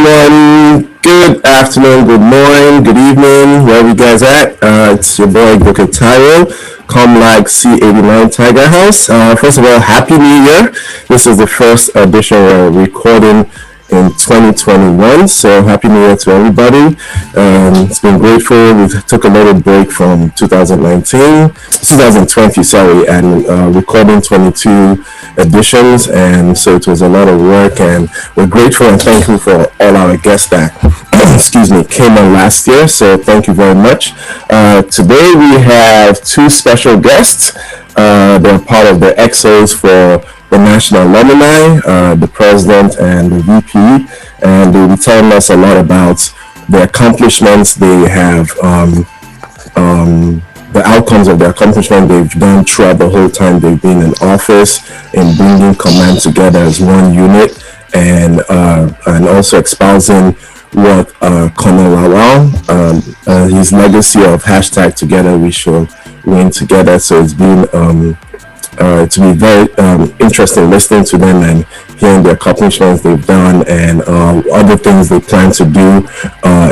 everyone. Good afternoon, good morning, good evening, wherever you guys at. It's your boy Goku Tyrell, Comlag C89 Tiger House. First of all, Happy New Year. This is the first edition we're recording in 2021, so Happy New Year to everybody. It's been grateful. We took a little break from 2020, and recording 22 editions, and so it was a lot of work, and we're grateful and thankful for all our guests that came on last year, so thank you very much. Today we have two special guests. They're part of the EXOs for the National Alumni, the President and the VP, and they'll be telling us a lot about the accomplishments they have, the outcomes of their accomplishment they've done throughout the whole time they've been in office, in bringing command together as one unit, and also espousing what Colonel Lawal, his legacy of hashtag Together We Shall Win Together. So it's been to be very interesting listening to them and hearing the accomplishments they've done and other things they plan to do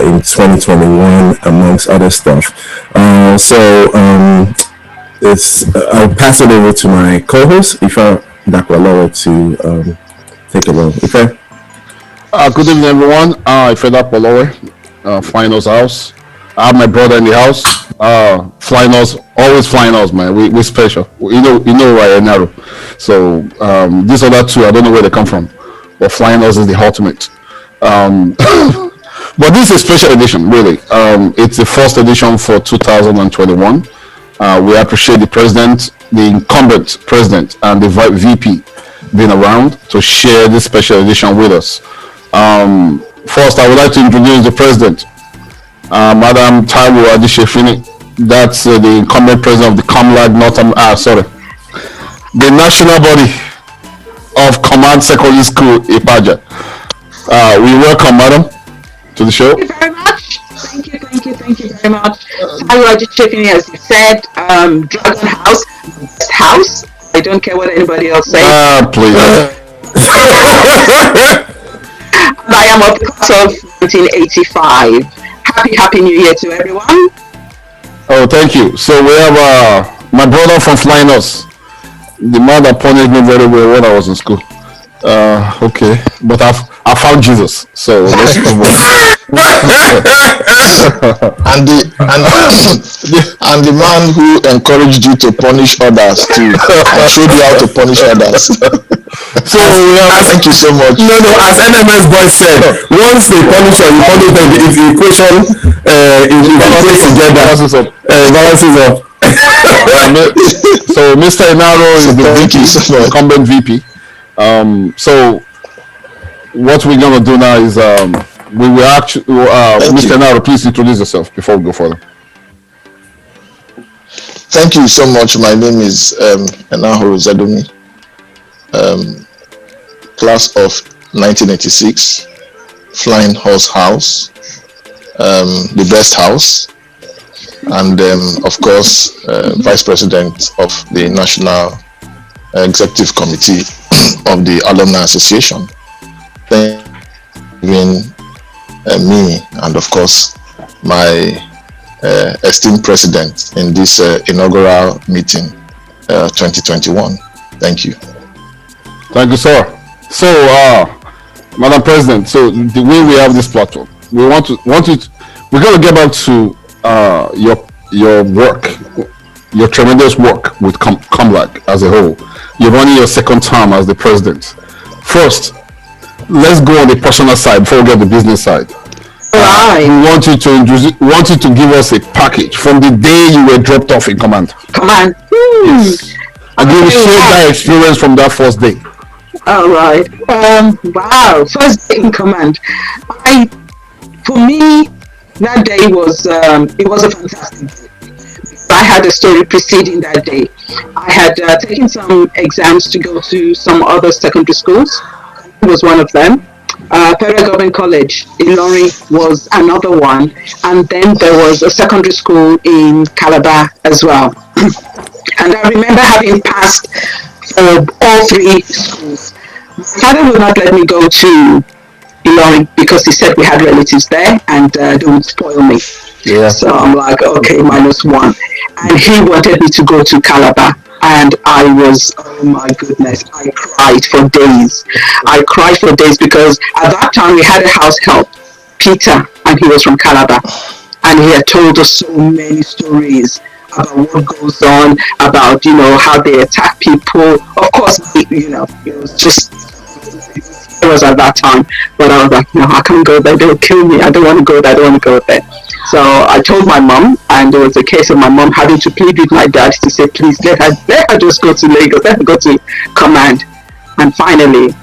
in 2021, amongst other stuff. I'll pass it over to my co-host, Ifa Dakwalowo, to take it over. Ifa? Good evening, everyone. Ifa Dakwalowo, Finals House. I have my brother in the house. Flying us, always flying us, man. We're special. You know, right now. So these other two, I don't know where they come from, but flying us is the ultimate. But this is a special edition, really. It's the first edition for 2021. We appreciate the president, the incumbent president, and the VP being around to share this special edition with us. First, I would like to introduce the president. Madam Taiwo Adishefini, that's the incumbent president of the Comlag the national body of Command Secondary School, Ipaja. We welcome, madam, to the show. Thank you very much. Thank you very much. Taiwo Adishefini, as you said, Dragon House, best house. I don't care what anybody else says. Please. And I am of the class of 1985. Happy New Year to everyone. Oh, thank you. So we have my brother from Flying Us, the man that punished me very well when I was in school. Okay, but I found Jesus, so let's move on. and the man who encouraged you to punish others too, and showed you how to punish others. So thank you so much. No, as NMS boys said, once they punish you punish them, if the equation balances up. So Mr. Inaro is the incumbent VP. So what we're gonna do now is we will actually Mr. Inaro, please introduce yourself before we go further. Thank you so much. My name is Enahoro Zadumi, class of 1986, Flying Horse House, the best house, and of course Vice President of the National Executive Committee of the Alumni Association. Thank you, me, and of course my esteemed president in this inaugural meeting 2021. Thank you. Thank you, sir. So Madam President, so the way we have this platform, we're going to get back to your work, your tremendous work with Comlag as a whole. You're running your second term as the president. First, let's go on the personal side before we get the business side. Right. We want you to give us a package from the day you were dropped off in command. Yes. And you will share that experience from that first day. All right. Wow. First day in command. For me, that day was it was a fantastic day. I had a story preceding that day. I had taken some exams to go to some other secondary schools. It was one of them. Pere Government College in Lorry was another one, and then there was a secondary school in Calabar as well. And I remember having passed all three schools. My father would not let me go to Ilorin because he said we had relatives there and they would spoil me. Yeah. So I'm like, okay, -1. And he wanted me to go to Calabar. And I was, oh my goodness, I cried for days. I cried for days because at that time we had a house help, Peter, and he was from Calabar. And he had told us so many stories about what goes on, about, how they attack people. Of course, it was just, it was at that time. But I was like, no, I can't go there. They'll kill me. I don't want to go there. I don't want to go there. So I told my mom, and it was a case of my mom having to plead with my dad to say, please let her just go to Lagos, let her go to command. And finally,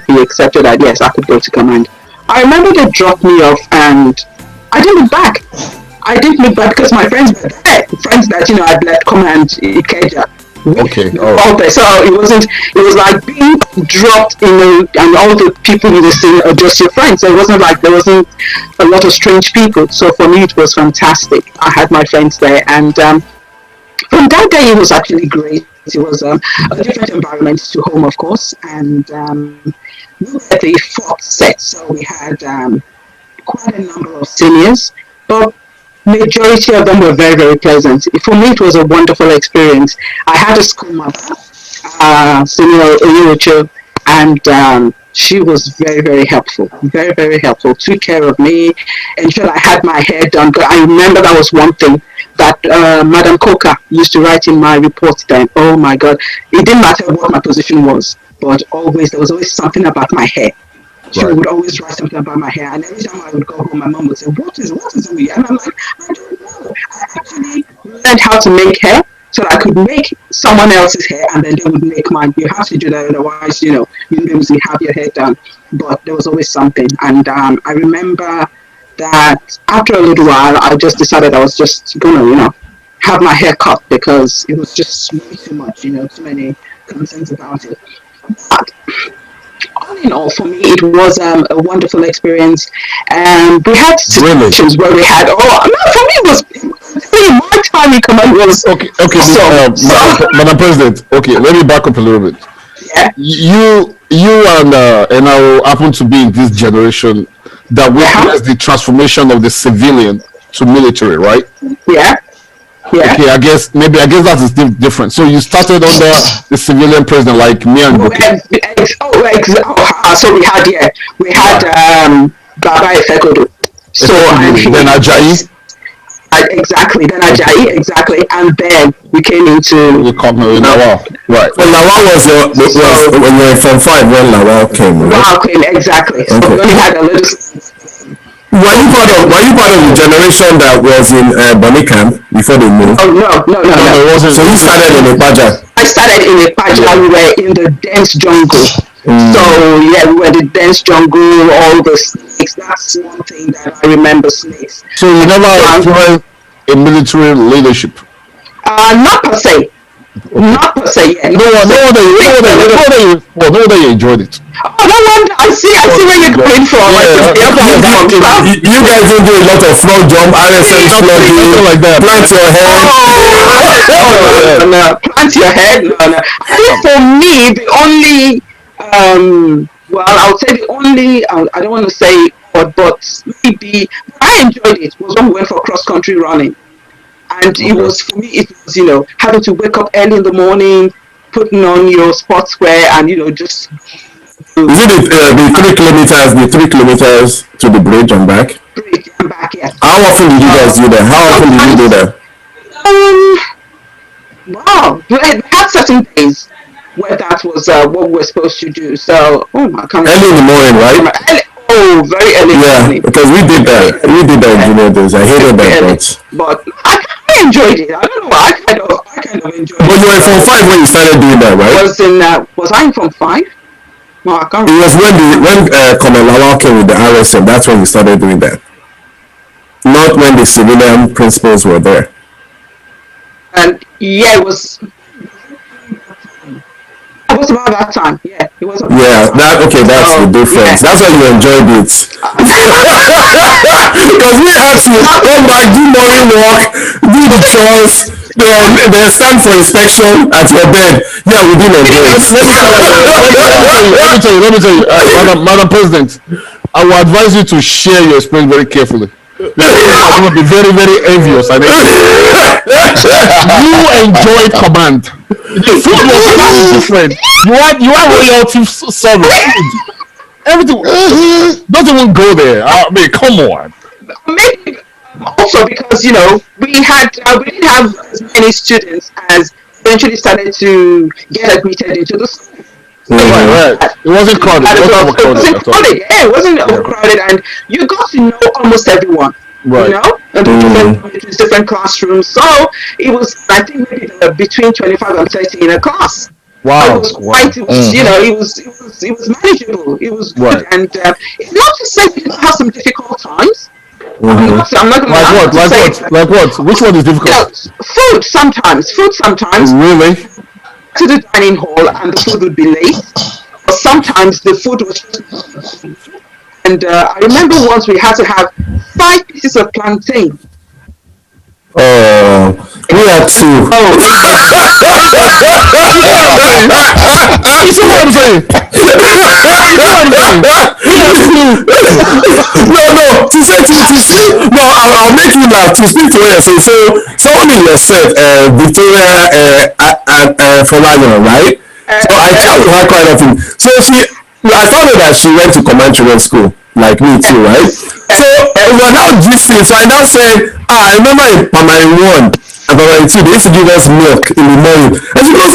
he accepted that, yes, I could go to command. I remember they dropped me off, and I didn't look back. I didn't look back because my friends were there, friends that, I'd left command Ipaja. Okay. So it was like being dropped and all the people in the scene are just your friends. So it wasn't like there wasn't a lot of strange people. So for me, it was fantastic. I had my friends there, and from that day, it was actually great. It was a different environment to home, of course, and we were at the 4th set, so we had quite a number of seniors, but majority of them were very, very pleasant. For me, it was a wonderful experience. I had a school mother, Senior Oyucho, and she was very, very helpful. Very, very helpful. Took care of me, ensured I had my hair done. I remember that was one thing that Madam Coca used to write in my report then. Oh my God. It didn't matter what my position was, but there was always something about my hair. She would always write something about my hair, and every time I would go home, my mom would say, what is it with you? And I'm like, I don't know. I actually learned how to make hair so that I could make someone else's hair, and then they would make mine. You have to do that, otherwise, you wouldn't be able to have your hair done. But there was always something. And I remember that after a little while, I just decided I was just going to, have my hair cut because it was just way too much, too many concerns about it. But all in all, for me, it was a wonderful experience. And we had situations where we had, no, for me, it was, my time in command was... Okay, Madam President, okay, let me back up a little bit. Yeah. You and I happen to be in this generation that witnessed the transformation of the civilian to military, right? Yeah. Yeah. Okay, I guess that is different. So you started under the civilian president, like me and so we had Baba Efekodo. So then Ajayi. Exactly. Then Ajayi, exactly, and then we came into the company Lawal. Right. Well, Lawal was when you were from 5 when Lawal came. Right? Lawal came, exactly. So we only had a little. Were you part of the generation that was in Bonny Camp before they moved? Oh no. It wasn't. So you started in Ipaja. I started in Ipaja. We were in the dense jungle. So yeah, we were in the dense jungle. All the snakes. That's one thing that I remember. Snakes. So you never tried a military leadership? Not per se. Not per se. Yeah. No wonder you enjoyed it. Oh, no wonder. I see where you're going from. You guys don't do a lot of frog jump, RSM slugging, like that. Plant your head. No. Plant your head. No. I think for me, the only, I would say the only, I don't want to say, but maybe I enjoyed it was when we went for cross-country running. And it was, for me, it was, having to wake up early in the morning, putting on your sportswear, and, just... Is it the 3 kilometers to the bridge and back? Bridge and back, yes. How often did you guys do that? How often did you do that? Wow. We had certain days where that was what we were supposed to do. So, I can't... Early in the morning, right? Very early in the morning. Yeah, because we did that. We did that in junior days. I hated that, but I enjoyed it. I don't know. I kind of enjoyed it. But you were from 5 when you started doing that, right? Was I from 5? No, I can't. It was when Colonel Lawal came with the RSM. That's when we started doing that. Not when the civilian principals were there. And yeah, it was about that time. Yeah, it was. That's the difference. Yeah. That's why you enjoyed it. Because we asked you, come back, do morning walk, do the chores, then stand for inspection at your bed. Yeah, we didn't enjoy it. Let me tell you, Madam President. I will advise you to share your experience very carefully. I'm going to be very, very envious. And you enjoyed command. The food was totally different. You had royalty service. Everything. Don't even go there. I mean, come on. Maybe also because we didn't have as many students as eventually started to get admitted into the school. Right. It wasn't crowded. It wasn't crowded. Yeah, it wasn't overcrowded, and you got to know almost everyone. Right. And different classrooms. So it was, I think, maybe between 25 and 30 in a class. Wow. It was quite. It was manageable. It was good, right. and it's not to say we didn't have some difficult times. I'm not gonna like what? Which one is difficult? Food sometimes. Really? To the dining hall, and the food would be late. Or sometimes the food was. And I remember once we had to have 5 pieces of plantain. Oh, we had 2. You see what I'm saying? No, to say no, I'll make you laugh. To speak to her, so someone in your set, Victoria Folayan, right? So I chat with her quite often. So I found out that she went to command children's school, like me too, right? So we're now gisting. So I now said, I remember in primary 1 and primary 2, they used to give us milk in the morning. And she goes,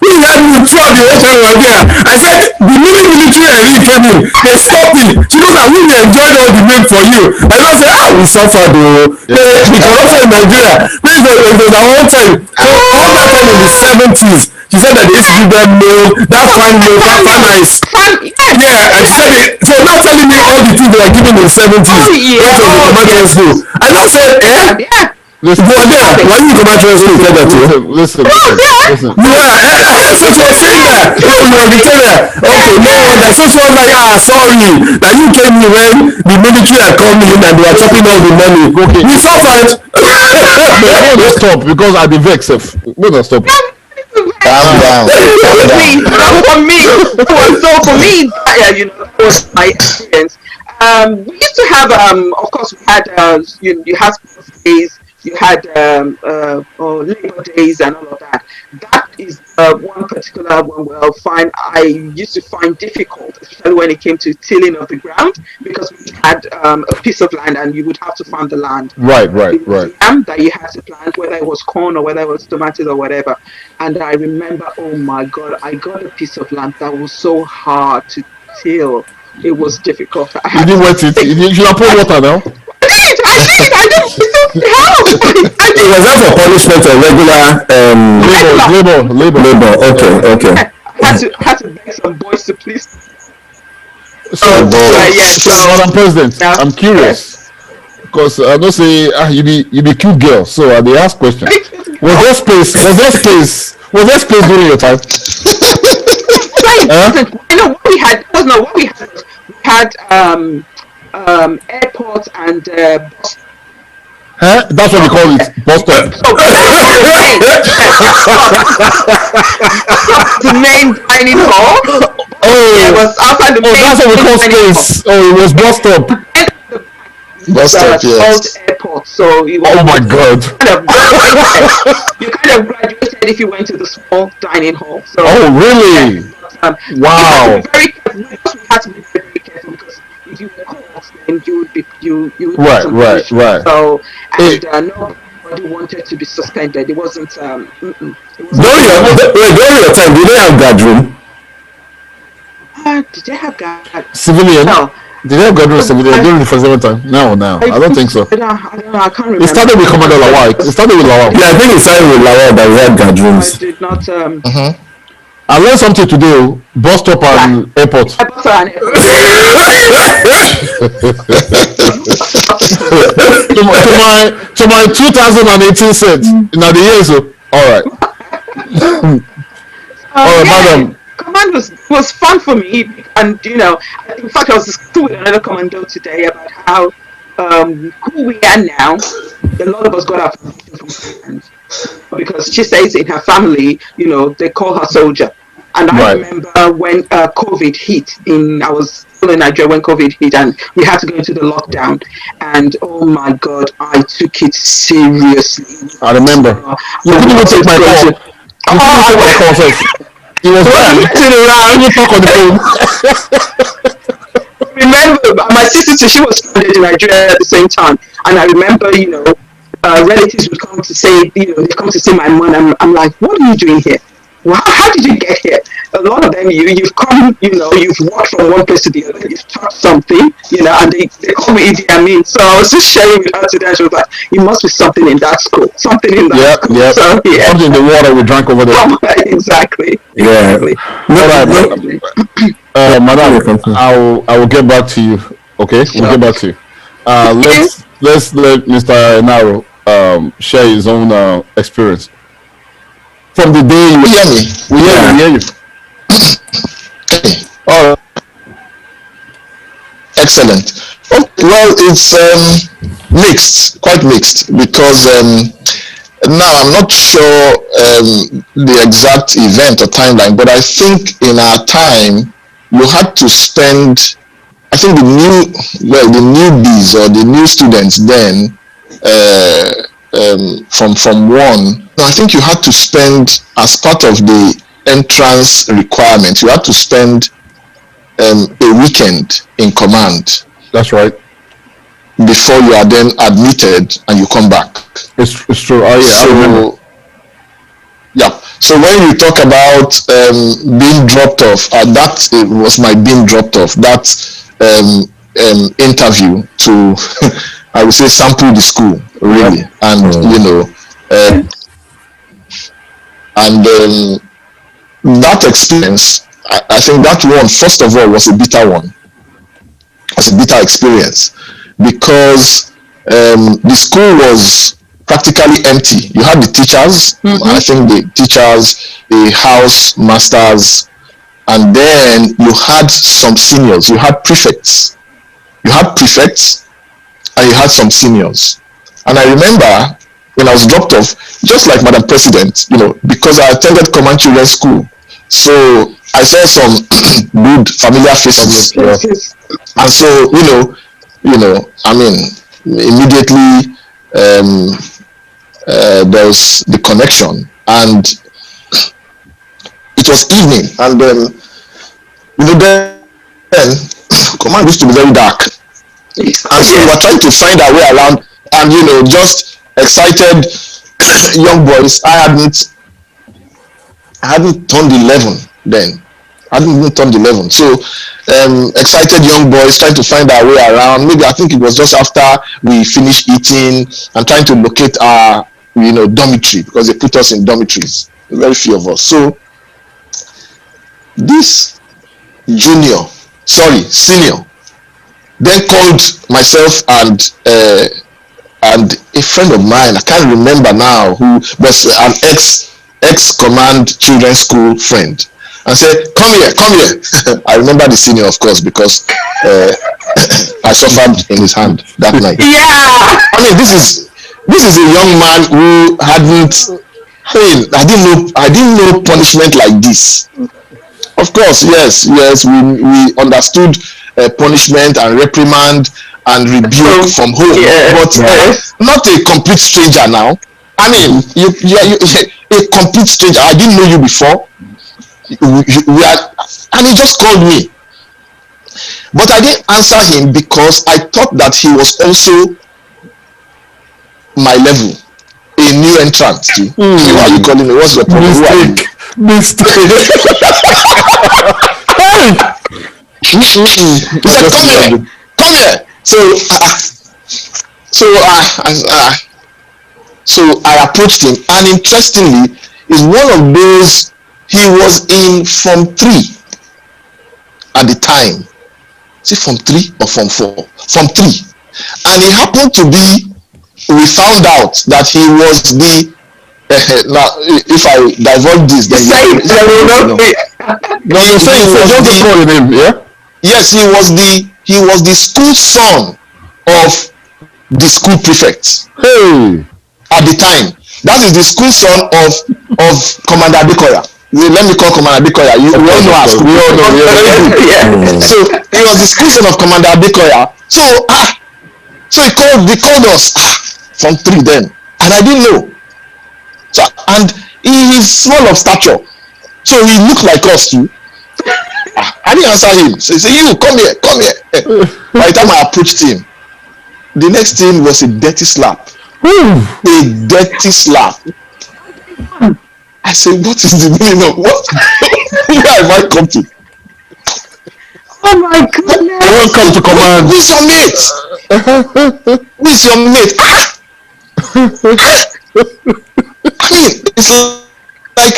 we had milk throughout the whole time we were there. I said, the minute military really came in, they stopped it. She goes, we enjoyed all the milk for you. And I said, we suffered though. Because also in Nigeria, it was our own time. So all that time in the 70s, she said that they used to give them milk, that fine ice. Yeah, and she said it. So now telling me all the things they were giving in the 70s. School. And I said, Listen, when you go back to school, you that too. Listen. Yeah, so she was saying that. You were Victoria. Okay, no, that so she was like, sorry, that you came here when the military had come in and they were chopping all the money. Okay, we suffered. Let's stop because I be vexed. Let's stop. Calm down. For me, that was my experience. We used to have, of course, we had, you had days, you had labor days and all of that. That is one particular one I used to find difficult, especially when it came to tilling of the ground, because we had a piece of land and you would have to farm the land. Right. That you had to plant, whether it was corn or whether it was tomatoes or whatever. And I remember, oh my God, I got a piece of land that was so hard to till. It was difficult. You didn't wet it. You should have poured water now. I didn't. Was that for punishment or regular labor? Okay. I had to beg some boys to please. So, Madam President, I'm curious because I don't say you be cute girl. So they ask question. Was there space during your time? I know what we had. What we had. We had airports and bus. That's what we call it, bus stop. The main dining hall. It was outside the main. That's what we call space. It was bus stop. Bus stop, yes. Airport. So you. Oh my God. You kind of graduated if you went to the small dining hall. So. Oh really? Wow. We had to be very careful because if you were caught, then you would be right. So and nobody wanted to be suspended. It wasn't. During your time, did they have guard room? Did they have guard? Civilian? No. Did they have guard room civilian during the first time? No. I don't think so. I don't know. I can't remember. It started with Commander Lawal. Yeah, I think it started with Lawal that we had guard rooms. I did not. I learned something today. Bus stop and airport. To my 2018 set. Now the years. All right. Madam. Command was fun for me, and in fact I was discussing with another commando today about how who we are now. A lot of us got our from command because she says in her family, they call her soldier. And I Right. remember when COVID hit, I was still in Nigeria when COVID hit, and we had to go into the lockdown. And oh my God, I took it seriously. I remember. You couldn't even take my call. You couldn't take my call, sir. He was there. Around. You talk on the phone. Remember, my sister too, she was stranded in Nigeria at the same time, and I remember, relatives would come to say, they come to see my mom. I'm like, what are you doing here? Well, how did you get here? A lot of them, you've come, you've walked from one place to the other, you've taught something, and they call me Idi Amin. So I was just sharing with her today. She was like, it must be something in that school, something in that school. Yep. So, yeah. Something in the water we drank over there. Exactly. Yeah. Exactly. All right, madam, I will get back to you. Okay, Sure. we'll get back to you. Let's let Mr. Enaro share his own experience from the day you hear me? We hear you. Oh, excellent. Okay, well, it's mixed, quite mixed, because now I'm not sure the exact event or timeline, but I think in our time you had to spend. I think the newbies or the new students then from one. No, I think you had to spend, as part of the entrance requirement, you had to spend a weekend in command. That's right. Before you are then admitted and you come back. It's true. Oh yeah. So, yeah. So when you talk about being dropped off, that was my being dropped off. That interview to, I would say, sample the school really, and that experience. I think that one, first of all, was a bitter one. It was a bitter experience because the school was practically empty. You had the teachers, I think the teachers, the house masters, and then you had some seniors. You had prefects. You had prefects, and you had some seniors. And I remember when I was dropped off, just like Madam President, because I attended Command Children's School, so I saw some good familiar faces. And so, I mean, immediately there was the connection, and it was evening, and then command used to be very dark, and so we were trying to find our way around, and just excited young boys. I hadn't turned 11 then. I hadn't even turned 11. So excited young boys trying to find our way around. Maybe I think it was just after we finished eating and trying to locate our dormitory, because they put us in dormitories. Very few of us. So this senior then called myself and a friend of mine, I can't remember now, who was an ex-command children's school friend, and said, come here. I remember the senior, of course, because I suffered in his hand that night. Yeah. I mean, this is a young man who I didn't know punishment like this. Of course, yes, we understood punishment and reprimand and rebuke from home, but not a complete stranger now. I mean, you a complete stranger. I didn't know you before. And he just called me, but I didn't answer him because I thought that he was also my level, a new entrant too. Why are you calling me? What's your problem? Mistake. He said, come here. So I approached him, and interestingly, is one of those. He was in Form 3 at the time. Is it Form 3 or Form 4? Form 3. And it happened to be, we found out that he was the, now if I divulge this, then No, you say just call him, yeah? Yes, he was the school son of the school prefect. Hey. At the time. That is the school son of Commander Adekoya. let me call Commander Adekoya. We all know our school. We all know. Yeah. So he was the school son of Commander Adekoya. So so they called us from 3 then, and I didn't know. So, and he is small of stature, so he looked like us too. I didn't answer him. So he said, "You come here, come here." By the time I approached him, the next thing was a dirty slap. A dirty slap. I said, "What is the meaning of what? Where have I come to?" Oh my goodness! Welcome to command. Who is your mate? Who is your mate? I mean, it's like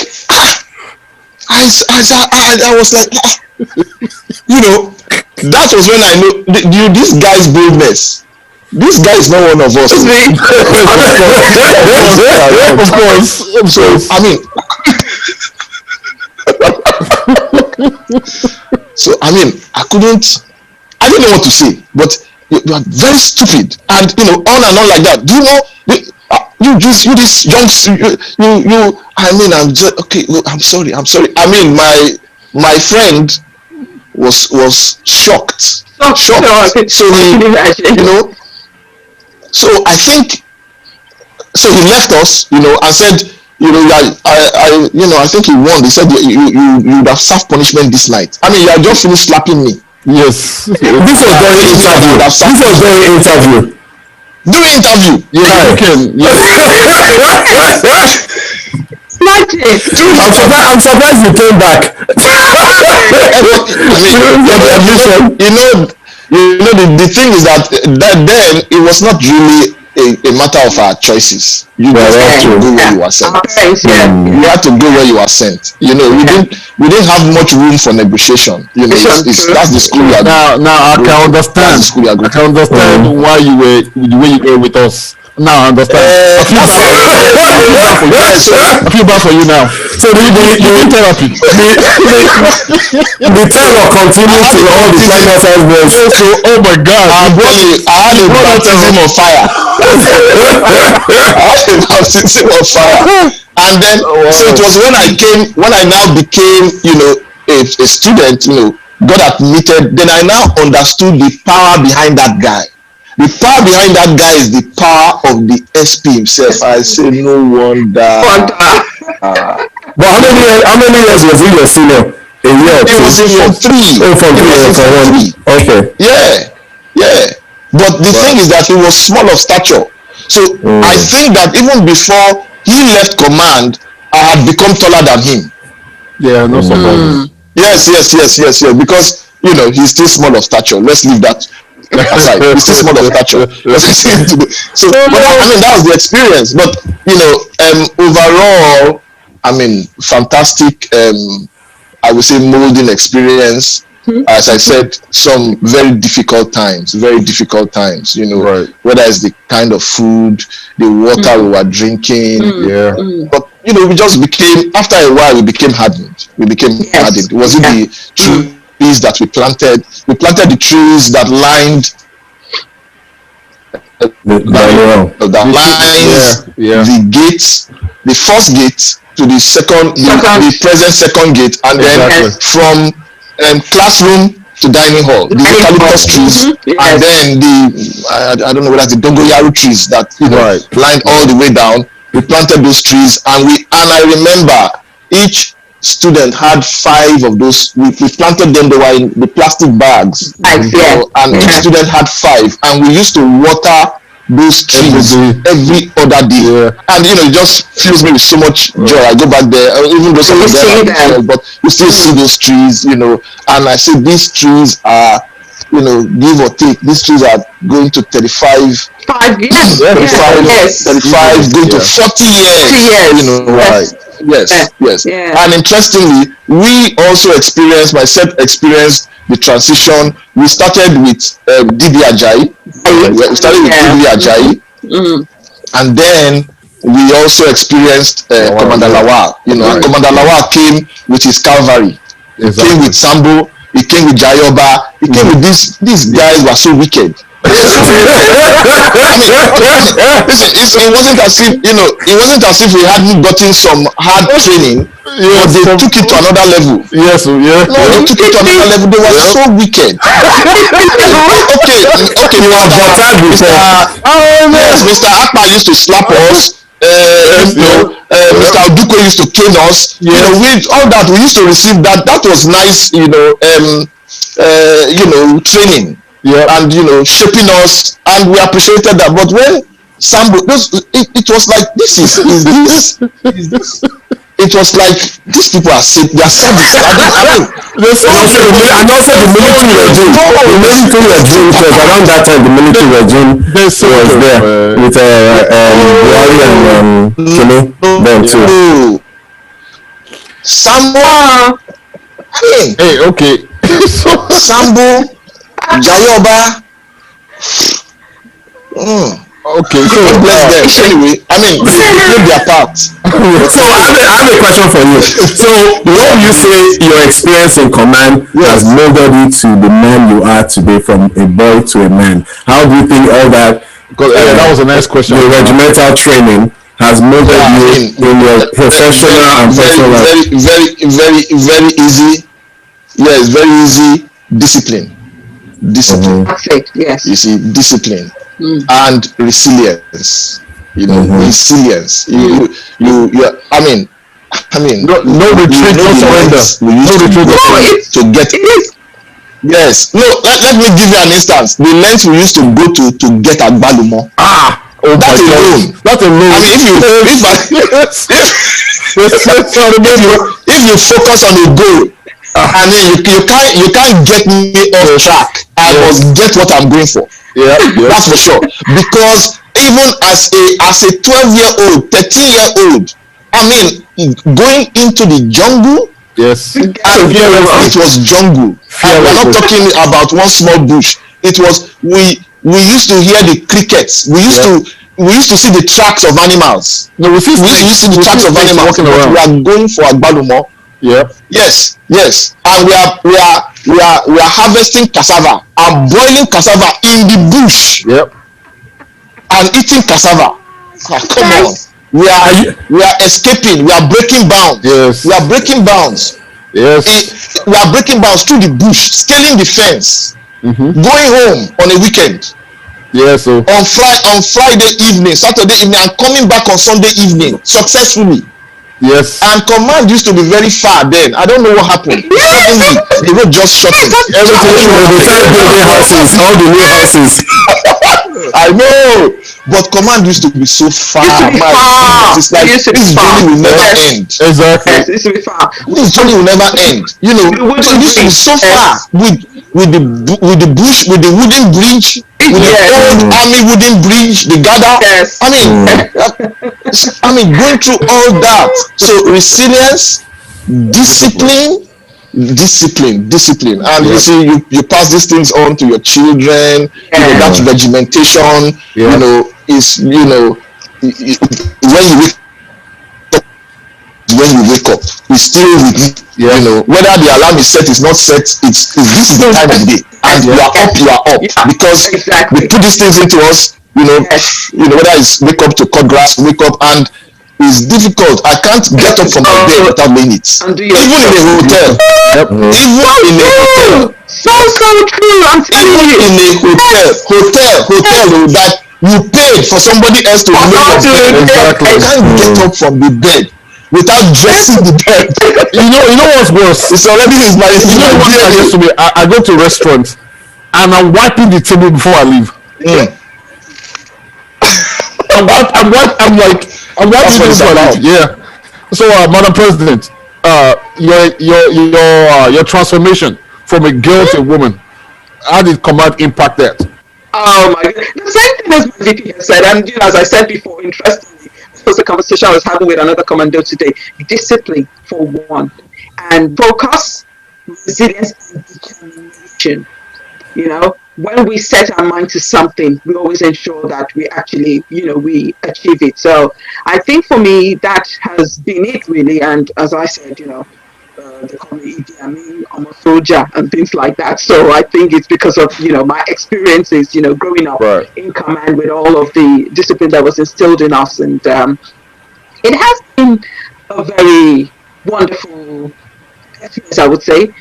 I was like, you know, that was when I know this guy's boldness. This guy is not one of us. Of course. So I mean, so I mean, I didn't know what to say, but you are very stupid, and you know, on and on like that. Do you know? You this youngs, you. I mean, I'm just okay. Look, I'm sorry. I mean, my friend was shocked. So he, you know. So I think, so he left us, you know, and said, you know, I think he won. They said you would have served punishment this night. I mean, you are just finished slapping me. Yes. This was during interview. During interview. Yeah, you can. I'm surprised you came back. The thing is that then it was not really a matter of our choices. You just had to go where you were sent. You had to go where you were sent. You know, we didn't have much room for negotiation. You know, that's the school you are. Now I can understand. I can understand why you were the way you were with us. Now I understand. I feel bad for you now. So the therapy. The terror continues to all the final size boys. So, oh my God! I had a baptism of fire. And then so it was when I now became, you know, a student, you know, got admitted. Then I now understood the power behind that guy. The power behind that guy is the power of the SP himself. I say no wonder. But how many years was he your senior? A year or two? He was in from 3. Oh, from 3. Okay. Yeah. But the thing is that he was small of stature. So I think that even before he left command, I had become taller than him. Yeah, no surprise. Yes. Because you know he's still small of stature. Let's leave that aside. He's still small of stature. So, but I mean that was the experience. But you know, overall, I mean, fantastic. I would say molding experience. As I said, some very difficult times. You know, whether it's the kind of food, the water we were drinking. But you know, we just became, after a while, we became hardened. Hardened. Was it the trees that we planted? We planted the trees that lined the gates, the first gate to the second, the present second gate, and then from classroom to dining hall, the eucalyptus trees, and then I don't know whether it's the dongoyaro trees that lined all the way down. We planted those trees, and I remember each student had 5 of those. We planted them. They were in the plastic bags, and each student had 5, and we used to water those trees every other day. And you know, it just fills me with so much joy. I go back there, even though some of them, but you still see those trees, you know. And I say these trees are, you know, give or take, these trees are going to 35 going to 40 years. You know, Yes. And interestingly, we also experienced the transition. We started with DB Ajayi. And then we also experienced Commander Lawal. You know, and Commander Lawal came with his cavalry. He came with Sambo. He came with Jayoba. He came with these guys were so wicked. Listen, it wasn't as if it wasn't as if we hadn't gotten some hard training, but they took it to another level. Yes, yeah. No, they took it to another level. They were so wicked. Okay, Mr. Akpa used to slap us. Mr. Oduko used to cane us. With all that, we used to receive that. That was nice, training. Yeah. And shaping us, and we appreciated that. But when Sambo, it was like this. It was like these people are sick. They are sadist. And also the military regime. The military regime was around that time. The military regime was there with Buhari and Kini. Them too. Sambo. Hey, okay. Sambo. Jayoba. Okay, so bless them. Anyway, they played their part. So I have a question for you. So what would you say your experience in command has molded you to the man you are today, from a boy to a man? How do you think all that? Because that was a nice question. The regimental training has molded you in your professional and personal life. Very easy. Yes, very easy. Discipline. Perfect. Yes. You see, discipline and resilience. Resilience. No retreat, no surrender. No retreat to get it. Yes. No. Let me give you an instance. The length we used to go to get Agbalumo. That alone. If you focus on a goal. And then you can't get me off track. I must get what I'm going for. Yeah, that's for sure. Because even as a 12-year-old, 13-year-old, going into the jungle. Yes. And it was jungle. And we're not talking about one small bush. It was we used to hear the crickets. We used to see the tracks of animals. No, we used to see the tracks of animals walking around. We are going for Agbalumo. Yeah. Yes. And we are harvesting cassava and boiling cassava in the bush. Yep. And eating cassava. Come on. We are escaping. We are breaking bounds. Yes. We are breaking bounds. Yes. We are breaking bounds through the bush, scaling the fence, going home on a weekend. Yes. So on Friday evening, Saturday evening, and coming back on Sunday evening successfully. Yes. And command used to be very far then. I don't know what happened. Suddenly, the road just shortened. Everything building houses, all the new houses. I know, but command used to be so far. It's like this journey will never end. Exactly. Yes, it used to be far. This journey will never end. It used to be so far with the bush, with the wooden bridge, with the old army wooden bridge, the gala. Yes. Going through all that. So resilience, discipline, and you see, you pass these things on to your children. That regimentation. Is when you wake up, it's still with me. Whether the alarm is set, is not set, this is the time of the day, and you are up because we put these things into us. Whether it's wake up to cut grass, wake up, and it's difficult. I can't get up from my bed without laying it. Even in a hotel. Even in a hotel. So true. I'm telling you. In a hotel that you paid for somebody else to lay your bed. Exactly. I can't get up from the bed without dressing the bed. You know what's worse? It's already my. What I used to be? I go to restaurants and I'm wiping the table before I leave. I'm wiping this one out. Yeah. So, Madam President, your transformation from a girl to a woman, how did command impact that? Oh my God. The same thing as my VP has said, and as I said before, interestingly, this was a conversation I was having with another commando today. Discipline for one, and focus, resilience, and determination. When we set our mind to something, we always ensure that we actually, we achieve it. So I think for me, that has been it really. And as I said, they call me Idi Amin, I'm a soldier and things like that. So I think it's because of, my experiences, growing up Right. in command with all of the discipline that was instilled in us. And it has been a very wonderful experience, I would say,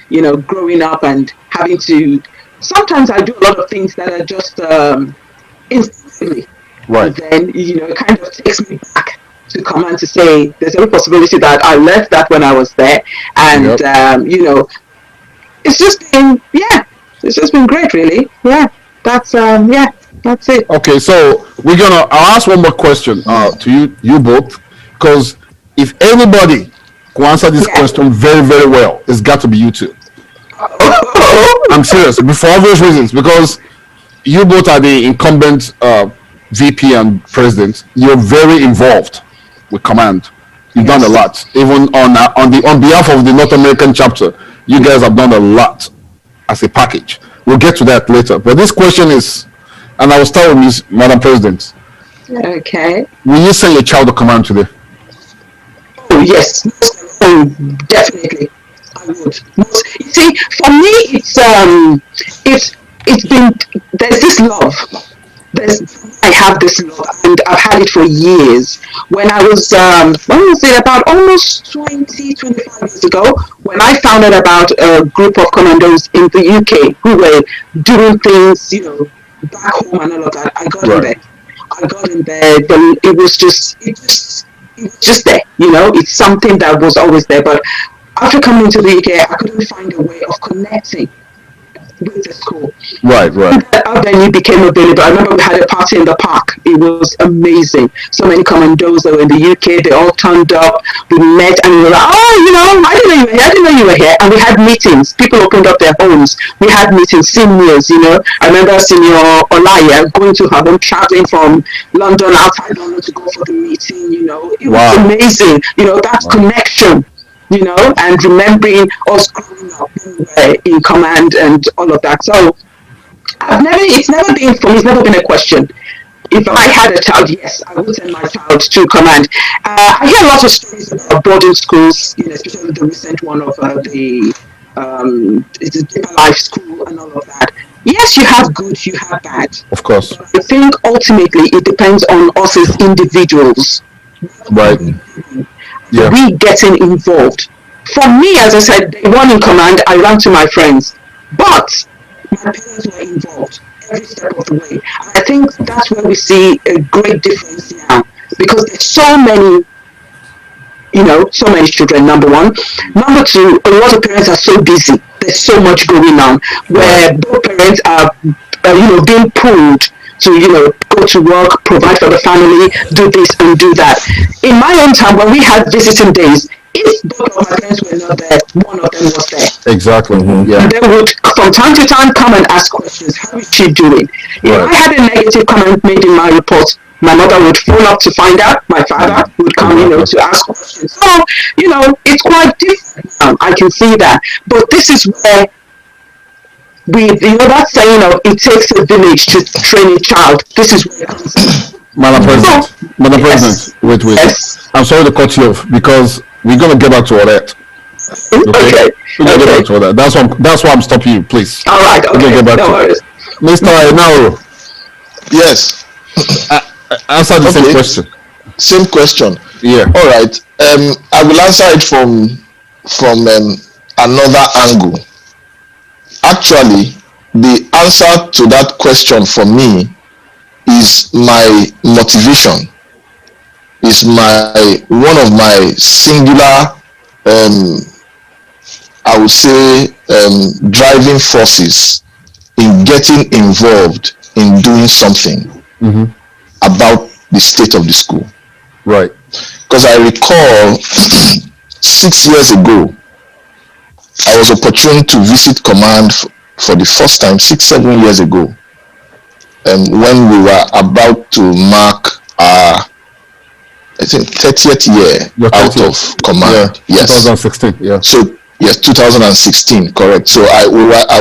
growing up and having to, sometimes I do a lot of things that are just instinctively. Right. And then, it kind of takes me back to command to say there's every possibility that I learned that when I was there. And, Yep. It's just been great, really. Yeah, that's it. Okay, so I'll ask one more question to you both, because if anybody can answer this question very, very well, it's got to be you two. I'm serious, for obvious reasons, because you both are the incumbent VP and president. You're very involved with command. You've done a lot, even on behalf of the North American chapter. You guys have done a lot as a package. We'll get to that later. But this question is, and I will start with Madam President. Okay. Will you send your child to command today? Oh yes, definitely. I would. You see, for me, it's been, there's this love. I have this love, and I've had it for years. When I was, when was it, about almost 25 years ago, when I found out about a group of commandos in the UK who were doing things, back home and all of that, I got in there. It was just there, it's something that was always there. But after coming to the UK, I couldn't find a way of connecting with the school. Right. That venue became available. I remember we had a party in the park. It was amazing. So many commandos that were in the UK, they all turned up. We met and we were like, I didn't know you were here. And we had meetings. People opened up their homes. We had meetings, seniors, I remember Senior Olaya going to her home, traveling from London, outside London to go for the meeting, It was amazing. That connection. And remembering us growing up in command and all of that. So it's never been a question. If I had a child, yes, I would send my child to command. I hear lots of stories about boarding schools, especially the recent one of the Deeper Life School and all of that. Yes, you have good, you have bad. Of course. But I think ultimately it depends on us as individuals. Right. Yeah. We getting involved. For me, as I said, day one in command, I ran to my friends, but my parents were involved every step of the way. And I think that's where we see a great difference now, because there's so many children, number one. Number two, a lot of parents are so busy. There's so much going on, where both parents are, being pulled to, go to work, provide for the family, do this and do that. In my own time, when we had visiting days, if both of my parents were not there, one of them was there. Exactly. Yeah. And they would, from time to time, come and ask questions. How is she doing? If I had a negative comment made in my report, my mother would phone up to find out. My father would come, to ask questions. So, it's quite different now. I can see that. But this is where that saying of it takes a village to train a child. This is where it comes from. Madam President, wait. Yes. I'm sorry to cut you off, because we're going to get back to all that. Okay. We're going to get back to all that. That's why I'm stopping you, please. All right. Okay. Get back no worries. Mr. Inauro. Yes. Answer the same question. Same question. Yeah. All right. I will answer it from another angle. Actually, the answer to that question for me is my motivation. Is one of my singular, I would say, driving forces in getting involved in doing something about the state of the school. Right. Because I recall 6 years ago, I was opportune to visit command for the first time 7 years ago, when we were about to mark our, I think, 30th year out of command. Yeah, yes. 2016. Yeah. So yes, 2016, correct. So I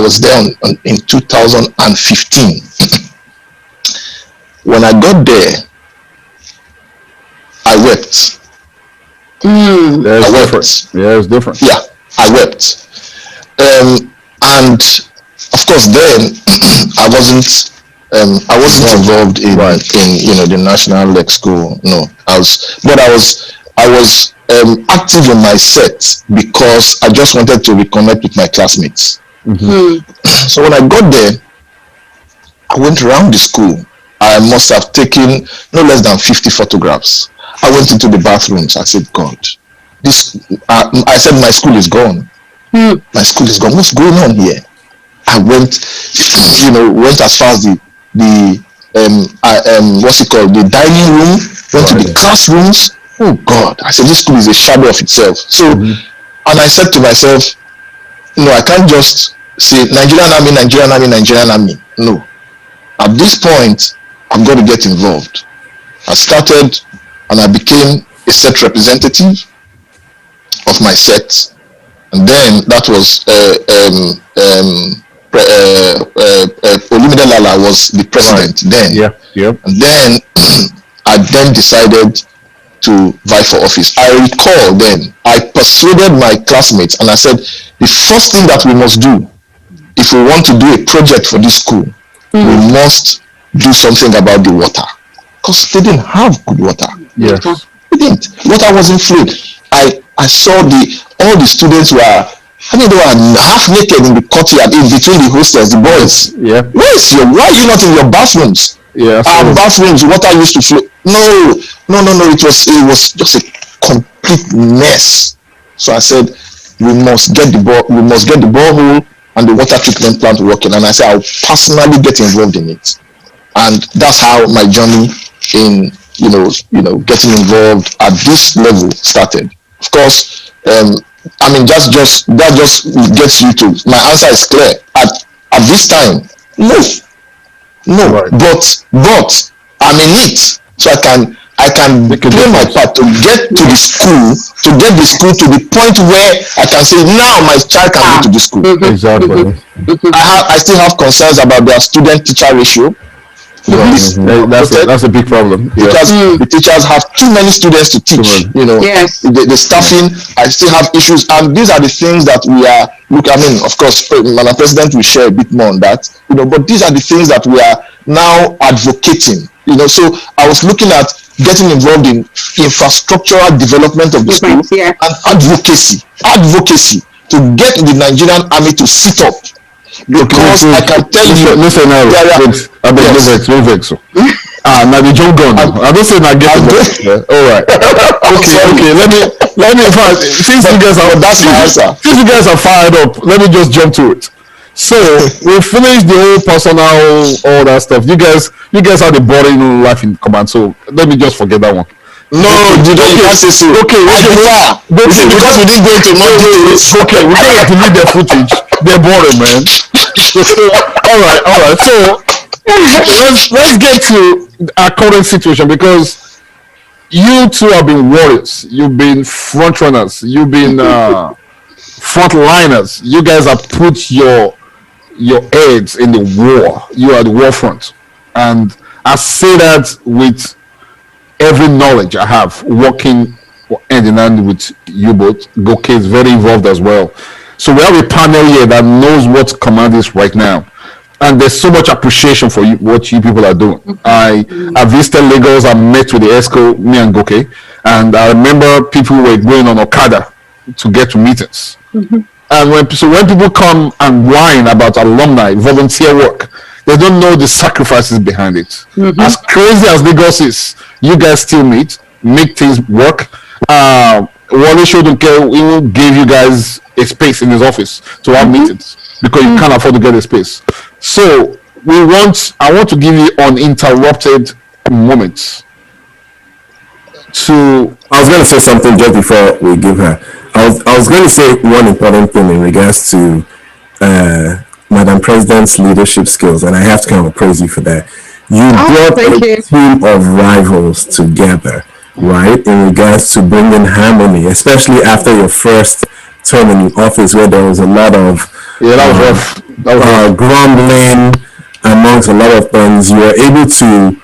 was there in 2015. When I got there, I wept. I wept. Yeah, it's different. Yeah, I wept. And of course, then I wasn't involved in the national leg school. No, I was active in my set because I just wanted to reconnect with my classmates. So when I got there, I went around the school. I must have taken no less than 50 photographs. I went into the bathrooms. I said, God, I said, my school is gone. My school is gone. What's going on here? I went as far as the the dining room, went to the classrooms. Oh God, I said, this school is a shadow of itself. So, and I said to myself, no, I can't just say Nigerian Army, Nigerian Army, Nigerian Army. No, at this point, I've got to get involved. I started and I became a set representative of my set, and then that was Olumide Lala was the president then. And then I then decided to vie for office. I recall then I persuaded my classmates and I said, the first thing that we must do if we want to do a project for this school, we must do something about the water, because they didn't have good water. Yes. They didn't. Water wasn't fluid. I saw all the students were, they were half naked in the courtyard in between the hostels, the boys. Yeah. Why are you not in your bathrooms? Yeah. Our bathrooms, water used to flow. No. It was just a complete mess. So I said, we must get the borehole and the water treatment plant working. And I said, I'll personally get involved in it. And that's how my journey in getting involved at this level started. Of course, that just gets you to, my answer is clear. At this time, no. Right. But I'm in it, so I can play my part to get to the school, to the point where I can say, now my child can go to the school. Exactly. I still have concerns about their student-teacher ratio. That's a big problem, because the teachers have too many students to teach. Yes. The staffing, I still have issues, and these are the things that we are. Of course, Madam President will share a bit more on that. But these are the things that we are now advocating. So I was looking at getting involved in infrastructural development of the school and advocacy to get the Nigerian Army to sit up. Because I can tell you, listen now, no vex. Now the jump gun. I don't say now get it. All right. Okay. Let me first. Since you guys are fired up, let me just jump to it. So we finished the whole personal, all that stuff. You guys have the boring life in command. So let me just forget that one. No, you can't say so. Okay, because we didn't go into more details. Okay, we're gonna delete their footage. They're boring, man. all right. So let's get to our current situation, because you two have been warriors. You've been front runners. You've been frontliners. You guys have put your heads in the war. You are the war front, and I say that with every knowledge I have, working hand in hand with you both. Goke is very involved as well. So we have a panel here that knows what command is right now, and there's so much appreciation for what you people are doing. I visited Lagos. I met with the ESCO, me and Goke, and I remember people were going on Okada to get to meetings. And when people come and whine about alumni volunteer work, they don't know the sacrifices behind it. As crazy as Lagos is, you guys still make things work. Wale Shoduke, he will give you guys a space in his office to have meetings, because you can't afford to get a space. So I want to give you uninterrupted moments. I was going to say something just before we give her. I was going to say one important thing in regards to Madam President's leadership skills, and I have to kind of praise you for that. You brought a team of rivals together, right, in regards to bringing harmony, especially after your first term in office, where there was a lot of grumbling amongst a lot of things. You were able to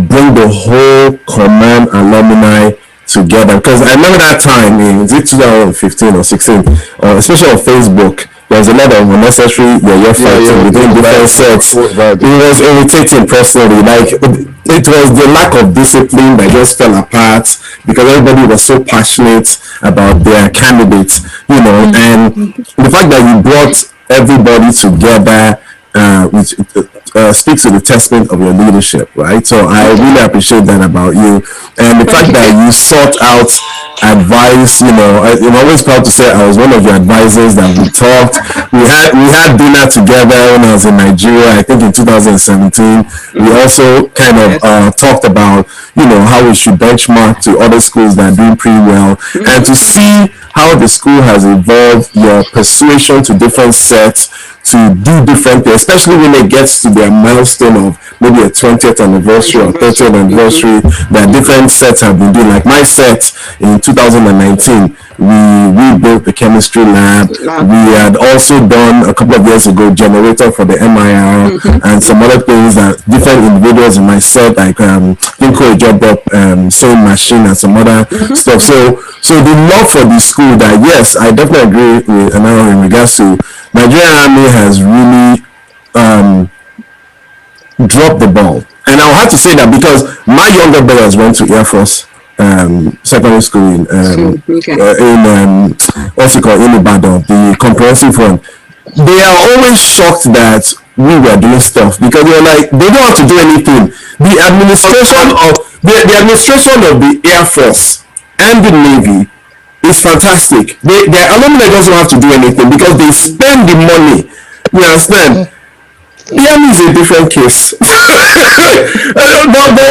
bring the whole command alumni together. Because I remember that time in 2015 or 16, or especially on Facebook, there was a lot of unnecessary fighting between different sets. It was irritating personally. Like it was the lack of discipline that just fell apart because everybody was so passionate about their candidates, and the fact that you brought everybody together, which speaks to the testament of your leadership, right? So I really appreciate that about you, and the fact that you sought out advice. I'm always proud to say I was one of your advisors. That we talked. We had dinner together when I was in Nigeria. I think in 2017. We also kind of talked about how we should benchmark to other schools that are doing pretty well, and to see how the school has evolved, your persuasion to different sets to do differently, especially when it gets to their milestone of maybe a 20th anniversary or 30th anniversary that different sets have been doing. Like my set in 2019, we built the chemistry lab. We had also done a couple of years ago generator for the MIR and some other things that different individuals in my set, like Inko job up sewing machine and some other stuff. So the love for the school, that yes, I definitely agree with Anara in regards to Nigerian Army has really dropped the ball. And I'll have to say that because my younger brothers went to Air Force secondary school in what's it called, in Ibadan, the comprehensive one. They are always shocked that we were doing stuff because they're like, they don't have to do anything. The administration of the Air Force and the Navy is fantastic. Their alumni doesn't have to do anything because they spend the money. You understand? The army is a different case. but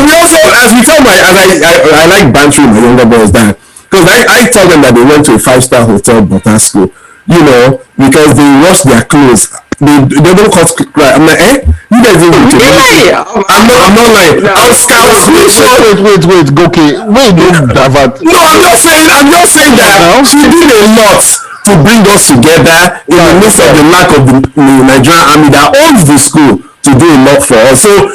we also, as I like bantering my younger boys that, because I tell them that they went to a 5-star hotel boarding school, because they wash their clothes. They don't cut right. I'm like, you guys didn't do it. I'm not like scouts. Wait, Goki. Wait, don't divert. No, I'm just saying that she did a lot to bring us together in the midst of the lack of the Nigerian Army that owns the school to do a lot for us. So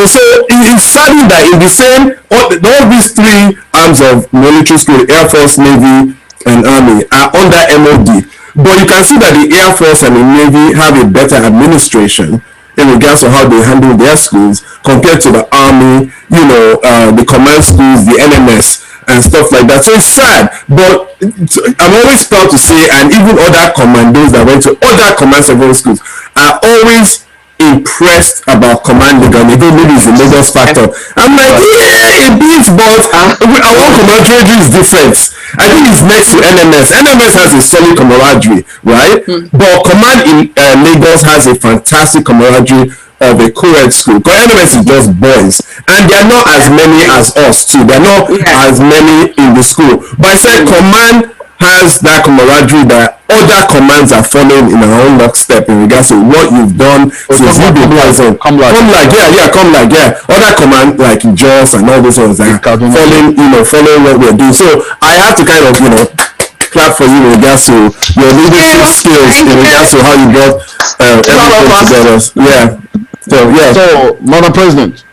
so it's saddening that in the same all these three arms of military school, Air Force, Navy, and Army, are under MOD. But you can see that the Air Force and the Navy have a better administration in regards to how they handle their schools compared to the Army, the command schools, the NMS, and stuff like that. So it's sad, but I'm always proud to say, and even other commandos that went to other command secondary schools are always impressed about command league, and maybe it's the Lagos factor. I'm like, yeah, it is, but our camaraderie is different. I think it's next to NMS. NMS has a solid camaraderie, right? But command in Lagos has a fantastic camaraderie of a co-ed school. Because NMS is just boys, and they are not as many as us too. They are not as many in the school. But I said command has that camaraderie that other commands are following in our own lockstep in regards to what you've done since you've been present. Come like other commands like Jaws and all those ones that are following what we're doing. So I have to kind of clap for you in regards to your leadership skills, in regards to how you brought everything together. So Madam President,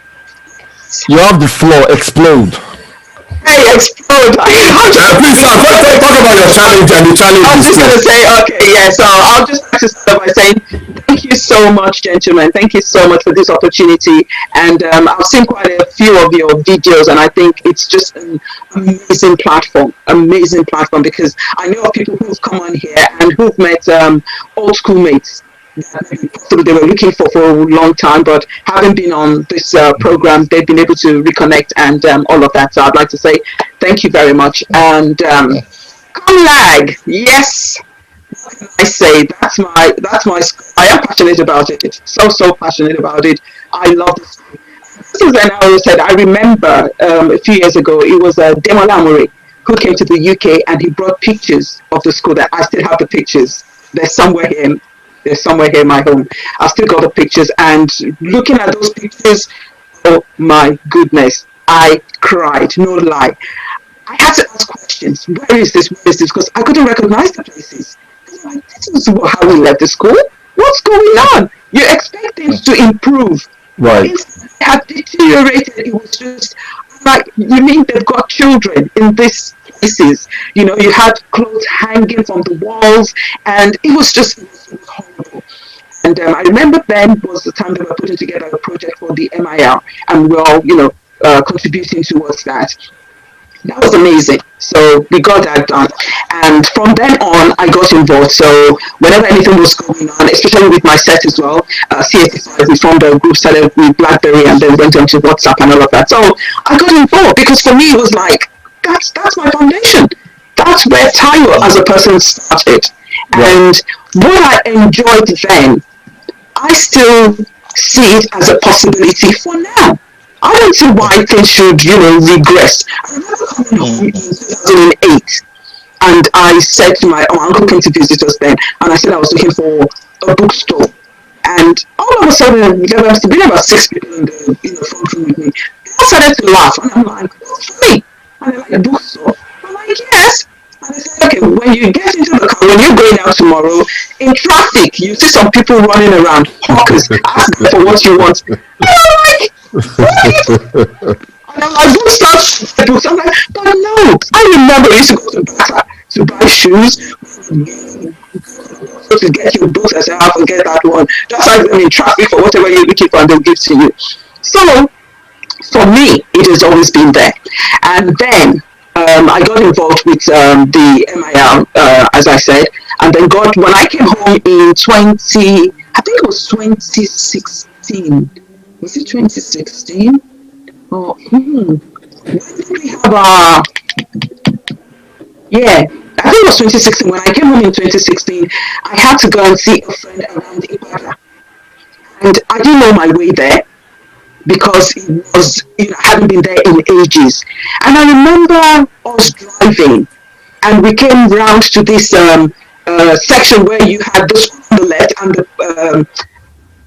you have the floor. Explode. Explode. Please talk about your challenge and the challenge. I was just going to say, so I'll just have to start by saying thank you so much, gentlemen. Thank you so much for this opportunity. And I've seen quite a few of your videos, and I think it's just an amazing platform because I know of people who've come on here and who've met old schoolmates that they were looking for a long time, but having been on this program, they've been able to reconnect and all of that. So I'd like to say thank you very much. And ComLag, yes, I say that's my I am passionate about it. So passionate about it. I love this. This is an I said. I remember a few years ago, it was Demola Amore who came to the UK and he brought pictures of the school. That I still have the pictures. They're somewhere here in my home. I've still got the pictures, and looking at those pictures, oh my goodness, I cried, no lie. I had to ask questions. Where is this? Because I couldn't recognize the places. Like, this is how we left the school. What's going on? You expect things to improve. Right. It had deteriorated. It was just, Like, you mean they've got children in these places? You know, you had clothes hanging from the walls, and it was horrible. And I remember then was the time they were putting together a project for the MIR, and we're all, contributing towards that. That was amazing. So we got that done. And from then on, I got involved. So whenever anything was going on, especially with my set as well, CSSLOSA, we formed a group, started with BlackBerry, and then went on to WhatsApp and all of that. So I got involved because for me, it was like, that's my foundation. That's where Tayo as a person started. And what I enjoyed then, I still see it as a possibility for now. I don't see why things should, regress. I remember coming home in 2008, and I said to my uncle came to visit us then, and I said I was looking for a bookstore. And all of a sudden, there must have been about 6 people in the front room with me. They all started to laugh, and I'm like, what's me? And they're like, a bookstore? I'm like, yes. And I said, okay, when you get into the car, when you're going out tomorrow, in traffic, you see some people running around, hawkers, ask them for what you want. And I'm like, what? And I'm like, books. I'm like, but no. I remember I used to go to buy shoes, to get your books. I said, I'll forget that one. Just ask them in traffic for whatever you're looking for, and they'll give to you. So, for me, it has always been there. And then, I got involved with the MIL, as I said, and then when I came home in I think it was 2016. Was it 2016? Oh, when did we have yeah, I think it was 2016. When I came home in 2016, I had to go and see a friend around Ipaja. And I didn't know my way there, because it was, I hadn't been there in ages. And I remember us driving, and we came round to this section where you had the school on the left and the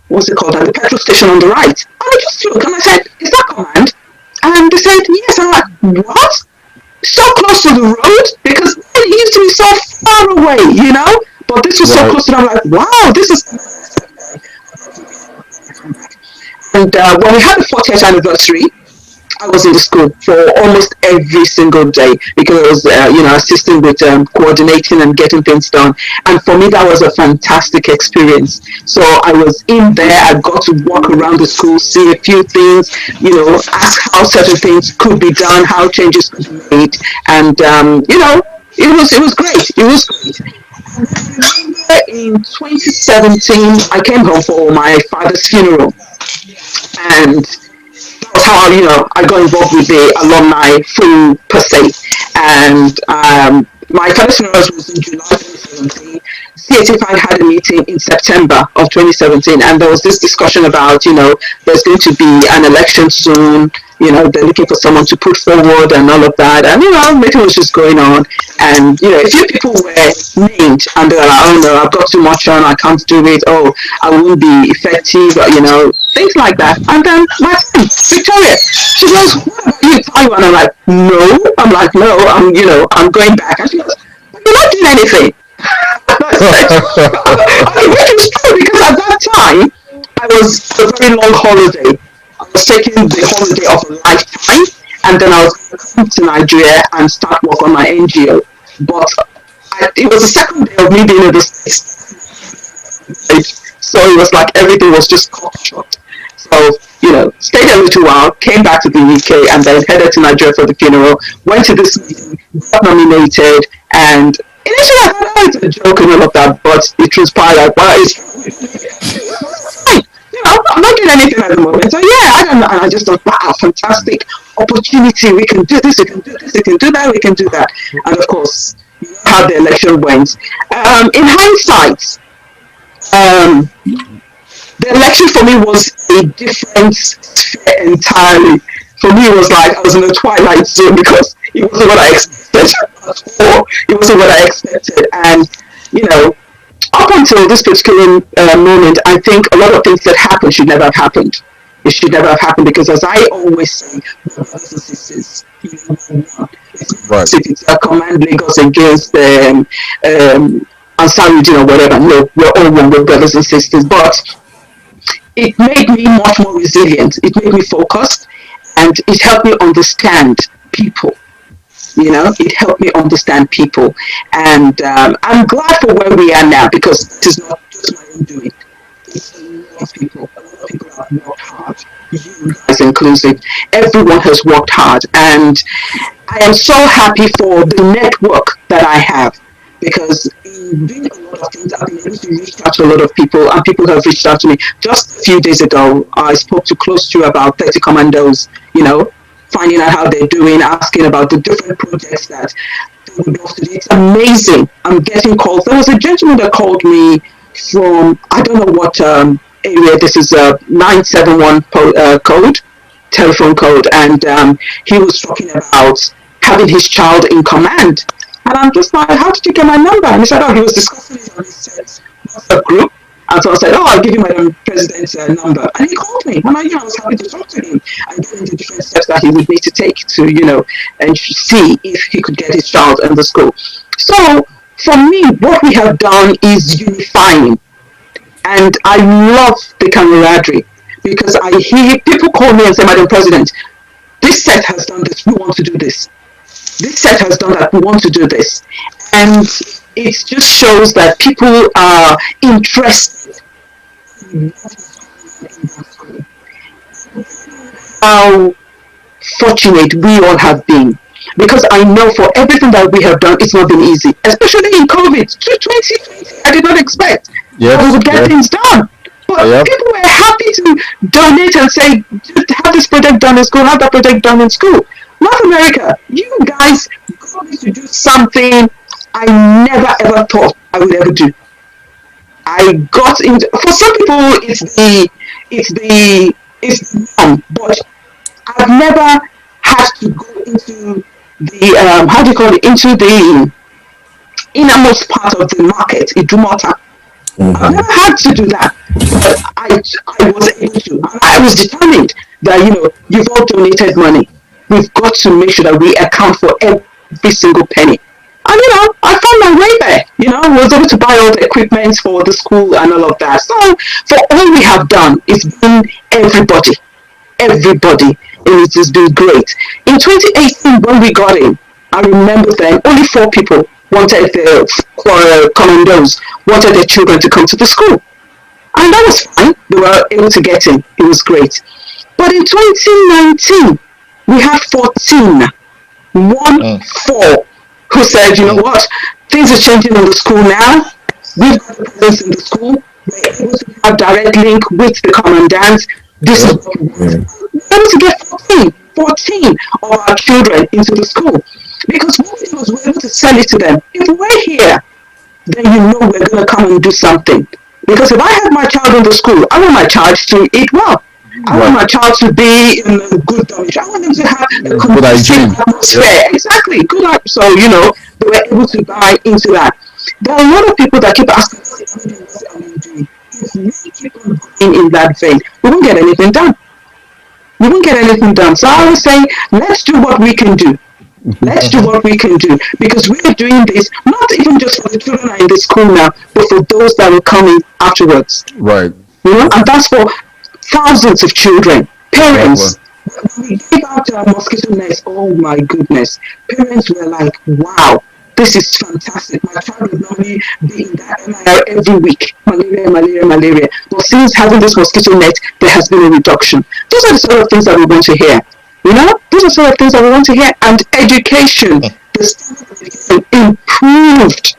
what's it called, and the petrol station on the right. And I just looked and I said, "Is that Command?" And they said, "Yes." I'm like, "What? So close to the road?" Because it used to be so far away, But this was so close, and I'm like, "Wow, this is." And when we had the 40th anniversary, I was in the school for almost every single day, because I was, assisting with coordinating and getting things done. And for me, that was a fantastic experience. So I was in there. I got to walk around the school, see a few things, ask how certain things could be done, how changes could be made, and it was great. It was great. In 2017, I came home for my father's funeral. And that was how I got involved with the alumni through per se. And my father's funeral was in July 2017. CSFI had a meeting in September of 2017, and there was this discussion about there's going to be an election soon. They're looking for someone to put forward and all of that. And, meeting was just going on. And, a few people were named, and they were like, "Oh no, I've got too much on, I can't do it. Oh, I won't be effective," things like that. And then my friend, Victoria, she goes, "What about you, Taiwan?" I'm like, "No." I'm like, "No, I'm going back." And she goes, "But you're not doing anything." Which is true, because at that time, I was on a very long holiday. I was taking the holiday of a lifetime, and then I was going to come to Nigeria and start work on my NGO. But it was the second day of me being in the States. So it was like everything was just cut short. So, stayed a little while, came back to the UK, and then headed to Nigeria for the funeral, went to this meeting, got nominated, and initially I thought, oh, it's a joke and all of that, but it transpired like, well, it's fine. I'm not doing anything at the moment. So yeah, I don't know. And I just thought, wow, fantastic opportunity. We can do this, we can do this, we can do that, we can do that. And of course, how the election went. In hindsight, the election for me was a different sphere entirely. For me, it was like I was in a twilight zone, because it wasn't what I expected. It wasn't what I expected. And, up until this particular moment, I think a lot of things that happened should never have happened. It should never have happened, because, as I always say, brothers and sisters, if it's a command Lagos against Ansarudin or whatever, no, we're all one, we're brothers and sisters. But it made me much more resilient. It made me focused, and it helped me understand people. It helped me understand people, and I'm glad for where we are now, because this is not just my own doing. It's a lot of people. A lot of people have worked hard, you guys inclusive. Everyone has worked hard, and I am so happy for the network that I have, because in doing a lot of things, I've been able to reach out to a lot of people, and people have reached out to me. Just a few days ago, I spoke to close to about 30 commandos, finding out how they're doing, asking about the different projects that they would love to do. It's amazing. I'm getting calls. There was a gentleman that called me from, I don't know what area this is, a 971 telephone code, and he was talking about having his child in command. And I'm just like, how did you get my number? And he said, he was discussing it on his WhatsApp group. And so I said, I'll give you my president's number. And he called me. And I was happy to talk to him and get into different steps that he would need to take to, and see if he could get his child in the school. So for me, what we have done is unifying. And I love the camaraderie, because I hear people call me and say, Madam President, this set has done this, we want to do this. This set has done that, we want to do this. And it just shows that people are interested in how fortunate we all have been. Because I know for everything that we have done, it's not been easy, especially in COVID 2020. I did not expect that we would get things done. But people were happy to donate and say, have this project done in school, have that project done in school. North America, you guys got me to do something I never ever thought I would ever do. I got into, for some people it's the norm, but I've never had to go into the into the innermost part of the market, Idumota. I never had to do that, but I was able to. I was determined that you've all donated money. We've got to make sure that we account for every single penny. And I found my way there. I was able to buy all the equipment for the school and all of that. So for all we have done, it's been everybody, and it has been great. In 2018, when we got in, I remember then only 4 people wanted the commandos wanted their children to come to the school, and that was fine. They were able to get in. It was great. But in 2019, we had 14, 4, who said, you know what, things are changing in the school now. We've got a presence in the school. We're able to have direct link with the commandant. This is what we want. We're able to get 14 of our children into the school. Because what we did was we were able to sell it to them. If we're here, then we're going to come and do something. Because if I have my child in the school, I want my child to eat well. I want my child to be in a good dormitory. I want them to have a conducive atmosphere. Yep. Exactly. Good. So, they were able to buy into that. There are a lot of people that keep asking, what are you doing? If we keep on going in that vein, we won't get anything done. So I was saying, let's do what we can do. Let's do what we can do, because we are doing this not even just for the children that are in the school now, but for those that will come in afterwards. Right. And that's for thousands of children, parents. When we gave out mosquito nets, oh my goodness, parents were like, wow, this is fantastic. My child would normally be in that MIR every week, malaria. But since having this mosquito net, there has been a reduction. Those are the sort of things that we want to hear. Those are sort of things that we want to hear. And education, the standard of education improved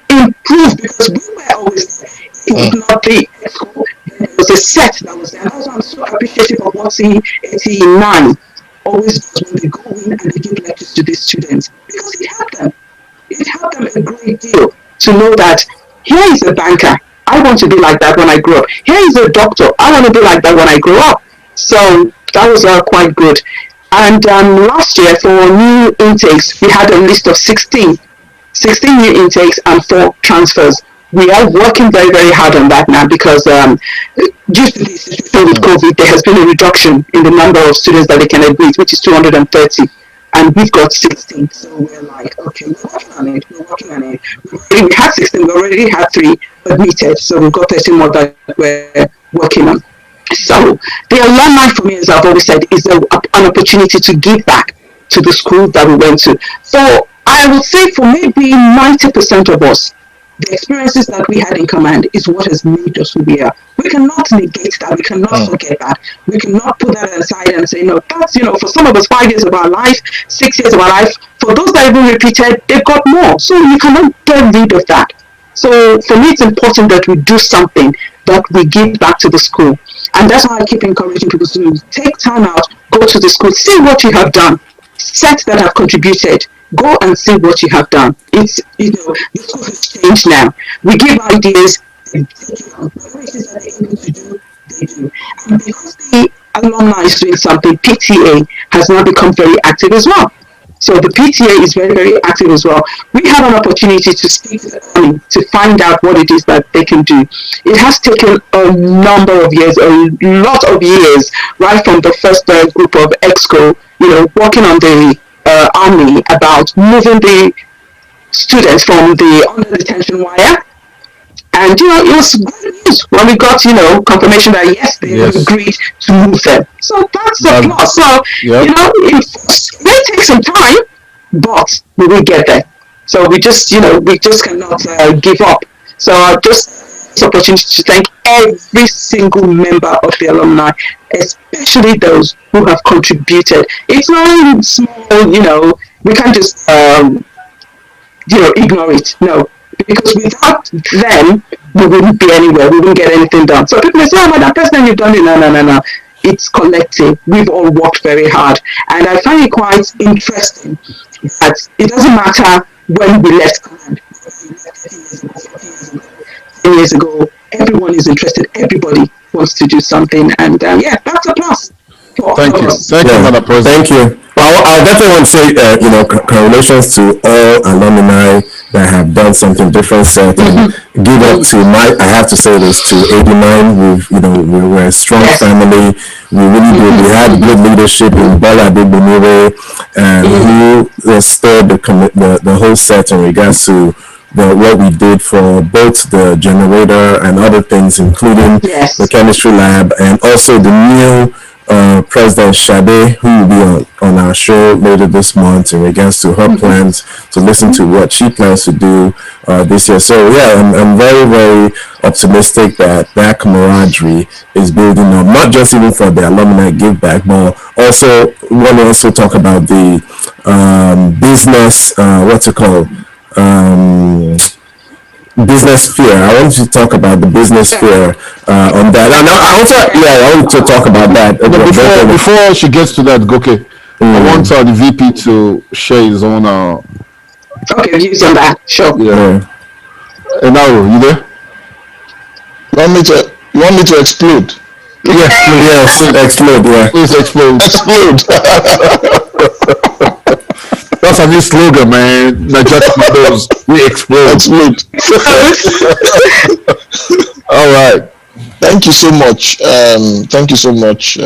because we were always there. It was not the school. There was a set that was there. And that's why I'm so appreciative of what C89 always does when they go in and they give lectures to these students, because it helped them. It helped them a great deal to know that here is a banker. I want to be like that when I grow up. Here is a doctor. I want to be like that when I grow up. So that was quite good. And last year, for new intakes, we had a list of 16 new intakes and 4 transfers. We are working very, very hard on that now, because due to the situation with COVID, there has been a reduction in the number of students that they can admit, which is 230. And we've got 16. So we're like, okay, we're working on it. We had 16, we already had 3 admitted. So we've got 13 more that we're working on. So the alumni for me, as I've always said, is an opportunity to give back to the school that we went to. So I would say for maybe 90% of us, the experiences that we had in command is what has made us who we are. We cannot negate that. We cannot forget that. We cannot put that aside and say, no, that's, for some of us, 5 years of our life, 6 years of our life. For those that even repeated, they got more. So you cannot get rid of that. So for me, it's important that we do something that we give back to the school. And that's why I keep encouraging people to take time out, go to the school, see what you have done, sets that have contributed. Go and see what you have done. It's, the school has changed now. We give ideas, and whatever it is that they're able to do, they do. And because the alumni is doing something, PTA has now become very active as well. So the PTA is very, very active as well. We have an opportunity to speak to them, to find out what it is that they can do. It has taken a number of years, a lot of years, right from the first group of EXCO, working on the army about moving the students from the under detention wire. And it was great news when we got confirmation that yes, they agreed to move them. So that's the plus. So it may take some time, but we will get there. So we just cannot give up. So just this opportunity to thank every single member of the alumni, especially those who have contributed. It's not small, we can't just ignore it. No. Because without them, we wouldn't be anywhere. We wouldn't get anything done. So people say, "Oh, Madam President, you've done it." No. It's collective. We've all worked very hard, and I find it quite interesting that it doesn't matter when we left command. 10 years ago, everyone is interested. Everybody wants to do something, and that's a plus. Thank you, Madam President. Thank you. I definitely want to say, congratulations to all alumni that have done something different. So give up to I have to say this to 89. We were a strong family. We really did. We had good leadership in Bola Adebunire, who stirred the whole set in regards to what we did for both the generator and other things, including the chemistry lab, and also the new President Shade, who will be on our show later this month in regards to her plans, to listen to what she plans to do this year. So I'm very, very optimistic that camaraderie is building up, not just even for the alumni give back, but also want to also talk about the business, what's it called? Business sphere. I want you to talk about the business sphere on that. And I want to talk about that. Before she gets to that, Goke, I want the VP to share his own. Views on that. Sure. Yeah. And now, you there? You want me to explode? Yes, explode. Yeah, please explode. That's a new slogan, man. Naija Commandos, we explode. All right. Thank you so much. Thank you so much,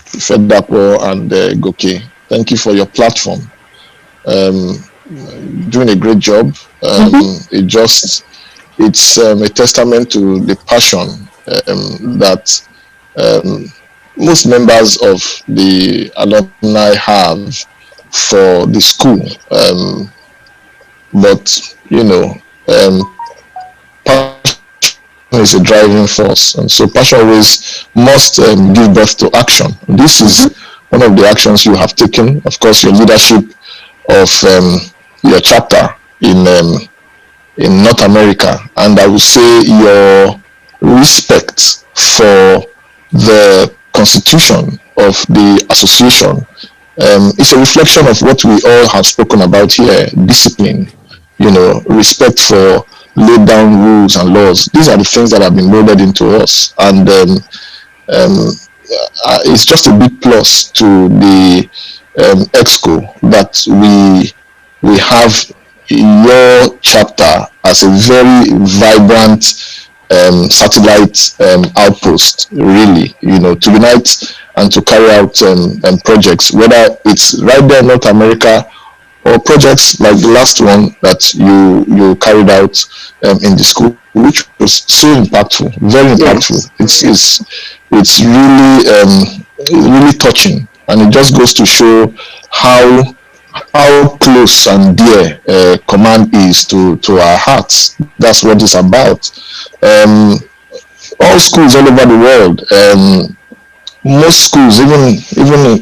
Fedapo and Goke. Thank you for your platform. Doing a great job. It's a testament to the passion that most members of the alumni have for the school, but passion is a driving force, and so passion always must give birth to action. This is one of the actions you have taken. Of course, your leadership of your chapter in North America, and I would say your respect for the constitution of the association. It's a reflection of what we all have spoken about here: discipline, respect for laid down rules and laws. These are the things that have been molded into us, and it's just a big plus to the EXCO that we have your chapter as a very vibrant satellite outpost, really, to unite and to carry out projects, whether it's right there in North America or projects like the last one that you carried out in the school, which was so impactful, very impactful. It's really touching, and it just goes to show how close and dear command is to our hearts. That's what it's about. All schools all over the world, most schools, even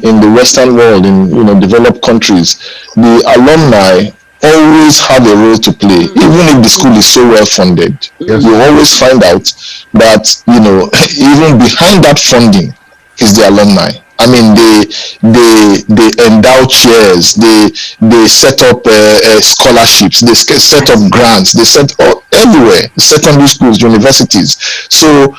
in the Western world, in developed countries, the alumni always have a role to play. Even if the school is so well funded, you always find out that even behind that funding is the alumni. I mean, they endow chairs, they set up scholarships, they set up grants, they set up everywhere, secondary schools, universities. So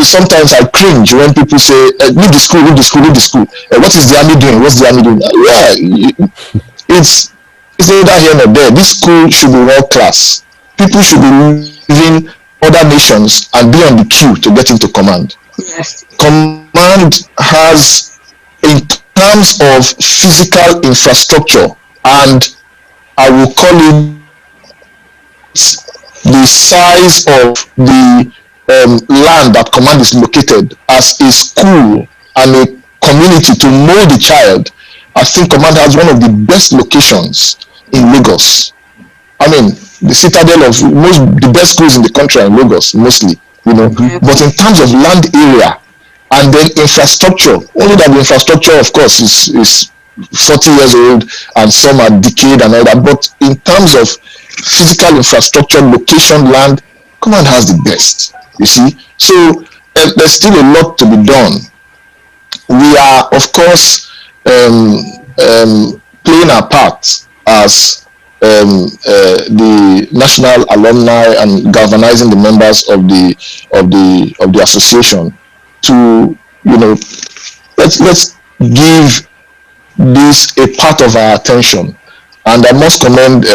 sometimes I cringe when people say, leave the school, leave the school, leave the school. What is the army doing? What's the army doing? It's neither here nor there. This school should be world class. People should be leaving other nations and be on the queue to get into command. Yes. Command has, in terms of physical infrastructure, and I will call it the size of the land that command is located, as a school and a community to mold the child. I think command has one of the best locations in Lagos. I mean, the citadel of the best schools in the country are in Lagos, mostly, But in terms of land area and then infrastructure, only that the infrastructure, of course, is 40 years old and some are decayed and all that. But in terms of physical infrastructure, location, land, command has the best. You see, so there's still a lot to be done. We are, of course, playing our part as the national alumni and galvanizing the members of the association to let's give this a part of our attention. And I must commend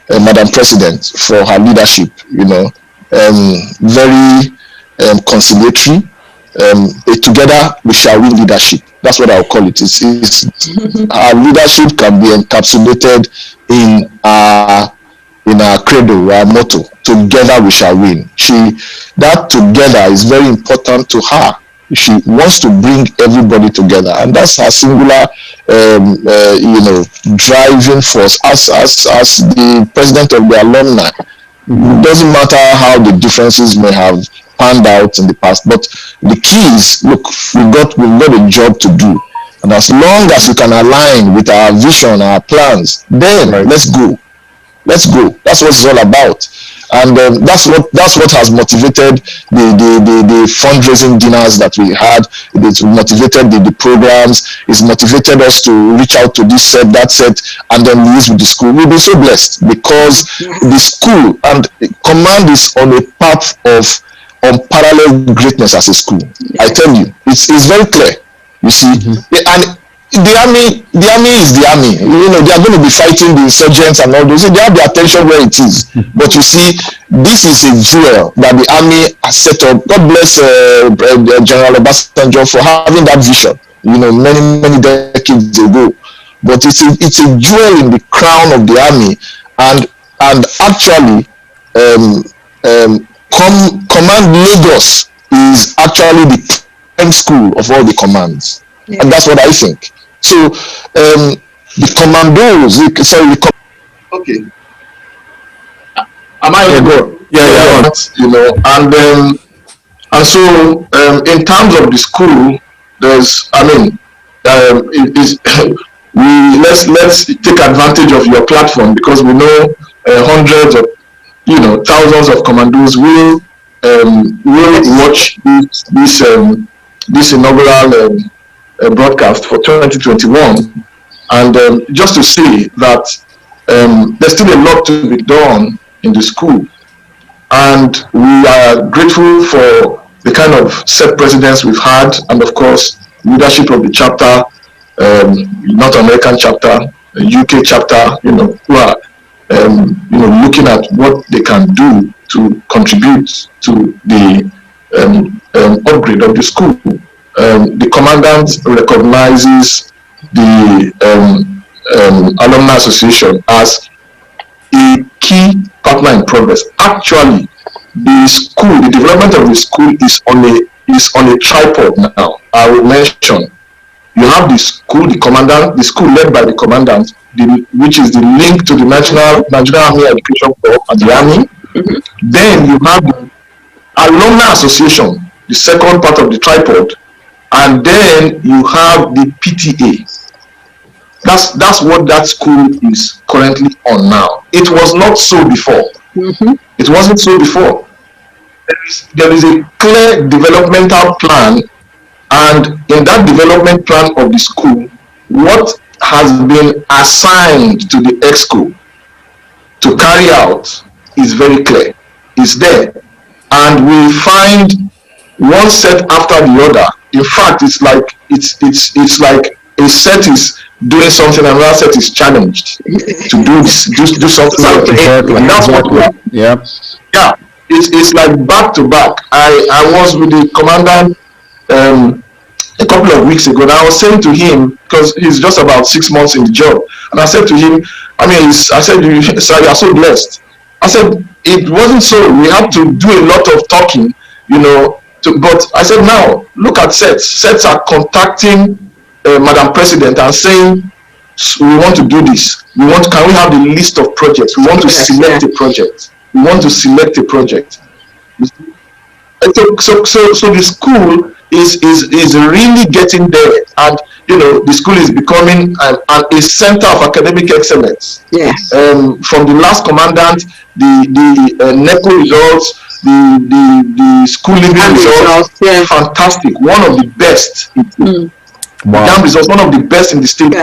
Madam President for her leadership. Very conciliatory. Together we shall win leadership. That's what I'll call it. Our leadership can be encapsulated in our credo, our motto. Together we shall win. That together is very important to her. She wants to bring everybody together, and that's her singular, driving force as the president of the alumni. It doesn't matter how the differences may have panned out in the past, but the key is, look, we've got a job to do, and as long as we can align with our vision, our plans, then let's go. That's what it's all about. And that's what has motivated the fundraising dinners that we had. It's motivated the programs. It's motivated us to reach out to this set, that set, and then liaise with the school. We've been so blessed because the school and command is on a path of unparalleled greatness as a school. I tell you, it's very clear. You see, and the army is the army. They are going to be fighting the insurgents and all those. They have the attention where it is. But you see, this is a jewel that the army has set up. God bless General Obasanjo for having that vision. Many decades ago. But it's a jewel in the crown of the army, and actually, Command Lagos is actually the 10th school of all the commands. Yeah. And that's what I think. So the commandos, okay. Am I going to go? Yeah. And so in terms of the school, there's, let's take advantage of your platform, because we know hundreds of, thousands of commandos will watch this inaugural broadcast for 2021, and just to say that there's still a lot to be done in the school, and we are grateful for the kind of set precedents we've had, and of course leadership of the chapter, North American chapter, UK chapter, who are looking at what they can do to contribute to the upgrade of the school. The commandant recognizes the Alumni Association as a key partner in progress. Actually, the development of the school is on a tripod now. I will mention, you have the school led by the commandant, which is the link to the Nigerian Army Education Corps and the Army. Then you have the Alumni Association, the second part of the tripod, and then you have the PTA. That's what that school is currently on now. It was not so before. It wasn't so before. There is a clear developmental plan, and in that development plan of the school, what has been assigned to the exco to carry out is very clear. It's there, and we find one set after the other. In fact, it's like a set is doing something, and another set is challenged to do something. And that's what we are. Yeah. It's like back to back. I was with the commandant a couple of weeks ago, and I was saying to him, because he's just about 6 months in the job, and I said to him, I said, sir, you are so blessed. I said, it wasn't so. We have to do a lot of talking, but I said, now look at sets. Sets are contacting Madam President and saying, we want to do this. Can we have the list of projects? We want to select a project. We want to select a project. So the school is really getting there, and the school is becoming a center of academic excellence. Yes. From the last commandant, the NECO results, the school living results, fantastic. One of the best. Wow. Results, one of the best in the state.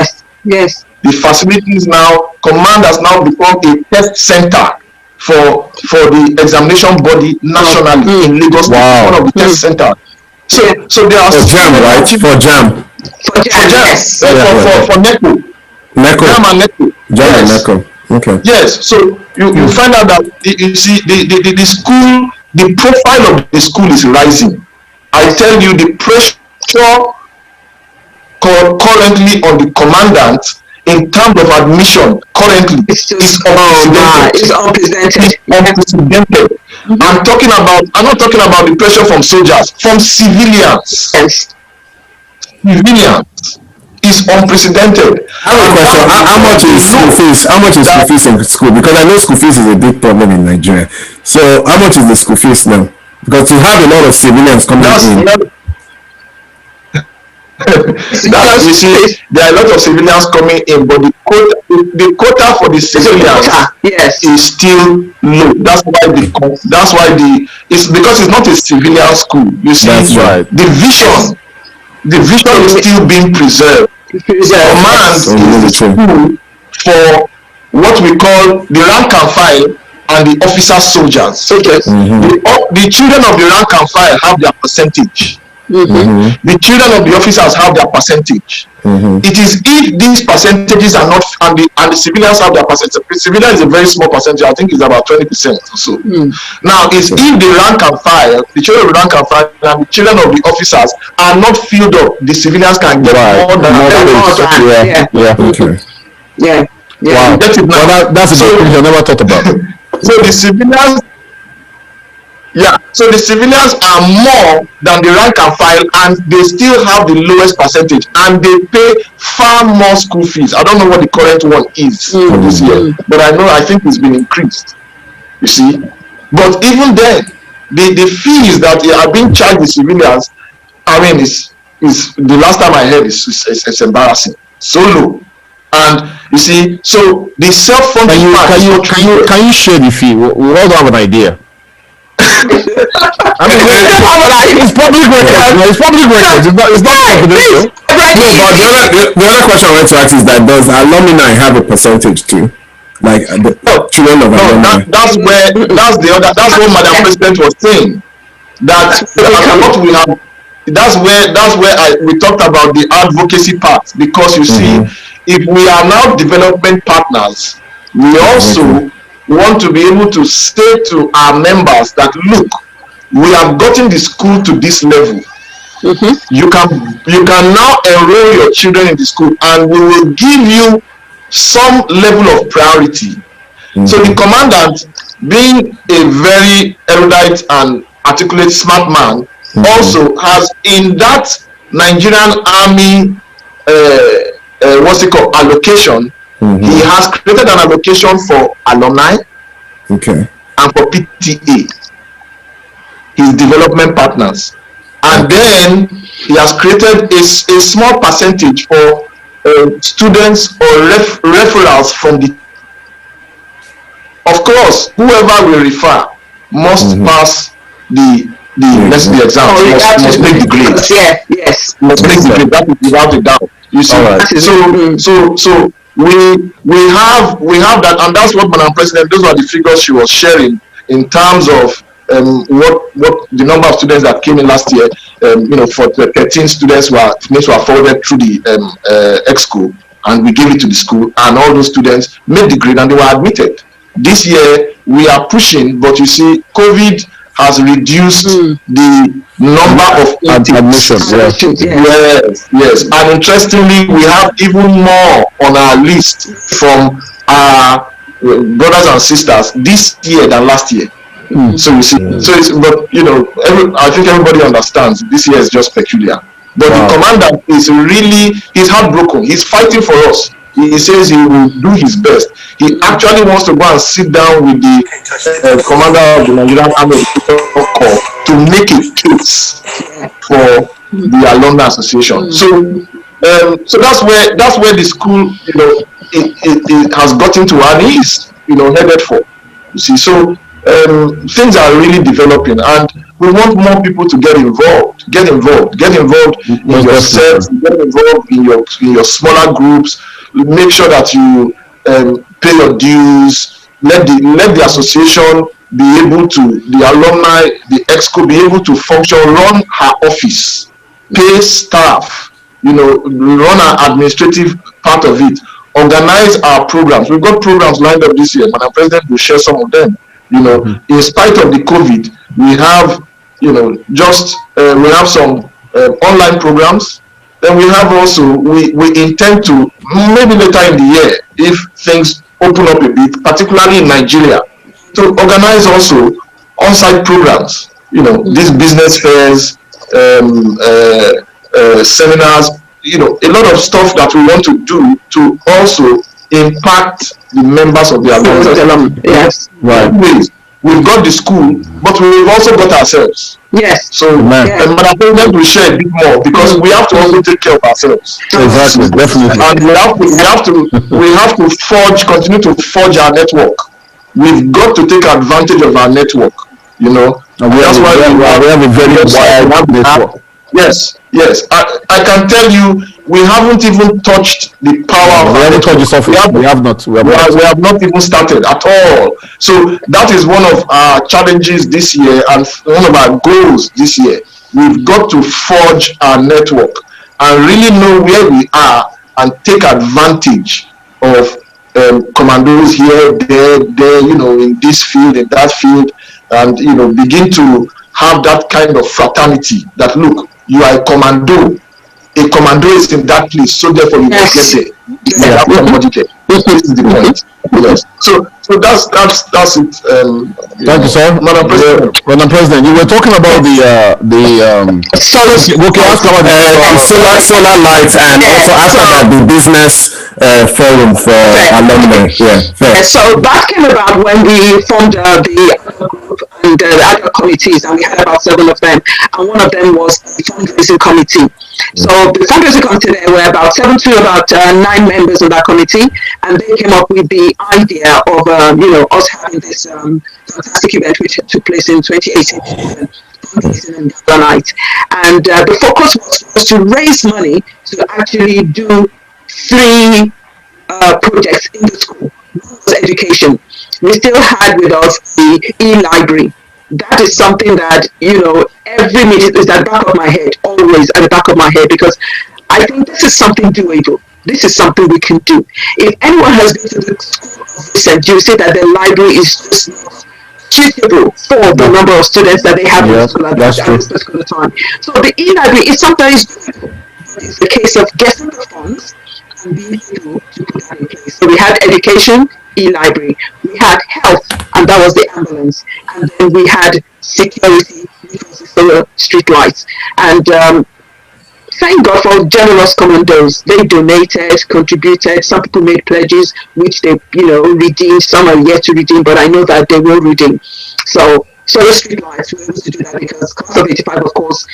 Yes. The facilities now, command has now become a test center for the examination body nationally in Lagos. Wow. One of the test centers. So there are for JAM, right? For JAM. Yes. For NECO. JAM and NECO. JAM and NECO. Okay. Yes. So you find out that you see the school, the profile of the school is rising. I tell you, the pressure currently on the commandant in terms of admission currently is unprecedented. I'm not talking about the pressure from soldiers, from civilians. Yes. Civilians is unprecedented. I have a question. How much is school fees? How much is school fees in school? Because I know school fees is a big problem in Nigeria. So how much is the school fees now? Because you have a lot of civilians coming in. You see, there are a lot of civilians coming in, but the quota for the civilians is still low. That's why it's because it's not a civilian school. You see, that's right. The vision is still being preserved. Command is the school for what we call the rank and file and the officer soldiers. The children of the rank and file have their percentage. The children of the officers have their percentage. It is if these percentages are not, and the civilians have their percentage. The civilian is a very small percentage. I think it's about 20% or so. Now, it's if the rank and file, the children of the rank and file, and the children of the officers are not filled up, the civilians can get more than that. Wow. That's a good thing I never thought about. So the civilians. So the civilians are more than the rank and file, and they still have the lowest percentage, and they pay far more school fees. I don't know what the current one is for this year, but I think it's been increased. You see, but even then, the fees that are being charged the civilians, is the last time I heard it's embarrassing, so low. And you see, so the self-funding can you share the fee? We all have an idea. It's public record. It's public record. It's not confidential. No, but the other question I want to ask is that does alumni have a percentage too? Like the children of alumni? That's what Madam President was saying. That's where we talked about the advocacy part, because you see, if we are now development partners, we also want to be able to say to our members that, look, we have gotten the school to this level. You can now enroll your children in the school, and we will give you some level of priority. So the commandant, being a very erudite and articulate smart man, also has in that Nigerian Army what's it called, allocation, he has created an allocation for alumni and for PTA, his development partners, and then he has created a small percentage for students or referrals from the. Of course, whoever will refer must pass the exam, must make the grade. Yes. Must make the grade. That is without a doubt. You see, so we have that, and that's what Madam President. Those are the figures she was sharing in terms of what the number of students that came in last year. For the 13 students names were forwarded through the exco, and we gave it to the school, and all those students made the grade and they were admitted. This year we are pushing, but you see, COVID has reduced the number of admissions. Yes. And interestingly, we have even more on our list from our brothers and sisters this year than last year. So you see, but I think everybody understands this year is just peculiar. But the commandant he's heartbroken. He's fighting for us. He says he will do his best. He actually wants to go and sit down with the commander of the Nigerian Army Corps to make a case for the Alumni Association. So that's where the school, it has gotten to, and he is, headed for. You see, so things are really developing, and we want more people to get involved in your sets, get involved in your smaller groups. Make sure that you pay your dues. Let the association be able to, the alumni, the exco be able to function, run her office, pay staff, run our administrative part of it, organize our programs. We've got programs lined up this year, Madam President will share some of them. In spite of the COVID, we have, we have some online programs. Then we have also, we intend to, maybe later in the year, if things open up a bit, particularly in Nigeria, to organize also on-site programs, these business fairs, seminars, a lot of stuff that we want to do to also impact the members of the alumni. Yes. Right. We've got the school, but we've also got ourselves. Yes. So, Madam President will share a bit more, because we have to also take care of ourselves. Exactly, definitely. And we have to continue to forge our network. We've got to take advantage of our network. And that's why we have a very wide network. Yes. I can tell you, we haven't even touched the power of we haven't touched the surface. We have not even started at all. So that is one of our challenges this year, and one of our goals this year. We've got to forge our network and really know where we are and take advantage of commandos here, there, in this field, in that field, and begin to have that kind of fraternity that, look, you are a commando is in that place, so therefore you must get there. This is the point. Yes. So that's it. Thank you, sir. Madam President, you were talking about solar lights, and also after that the business forum for alumni. So that came about when we formed the group and the other committees, and we had about 7 of them, and one of them was the fundraising committee. So the fundraising committee, there were about 7 to about 9 members of that committee, and they came up with the idea of us having this fantastic event which took place in 2018, fundraising and gala night. And the focus was to raise money to actually do 3 projects in the school. One was education. We still had with us the e-library. That is something that, every meeting is at the back of my head, always at the back of my head, because I think this is something doable. This is something we can do. If anyone has been to the school of recent, you see that the library is just not suitable for the number of students that they have in the school at this particular time. So the e-library is sometimes doable. It's a case of getting the funds and being able to put that in place. So we had education, e-library, we had health, and that was the ambulance, and then we had security, which was the solar street lights. And thank God for generous commandos. They donated, contributed. Some people made pledges, which they, redeemed. Some are yet to redeem, but I know that they will redeem. So the street lights, we were able to do that because Class of 85, of course,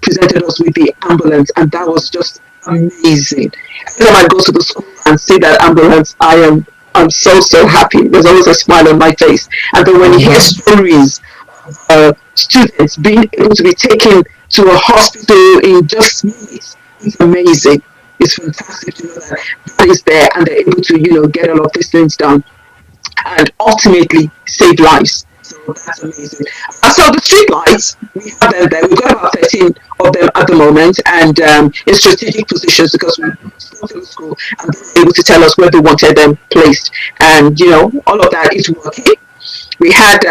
presented us with the ambulance, and that was just amazing. Every time I go to the school and see that ambulance, I'm so happy. There's always a smile on my face. And then when you hear stories of students being able to be taken to a hospital in just minutes, it's amazing. It's fantastic to know that is there and they're able to, get all of these things done and ultimately save lives. So that's amazing. So the street lights, we have them there. We've got about 13 of them at the moment, and in strategic positions because we spoke to the school and they were able to tell us where they wanted them placed. And all of that is working. We had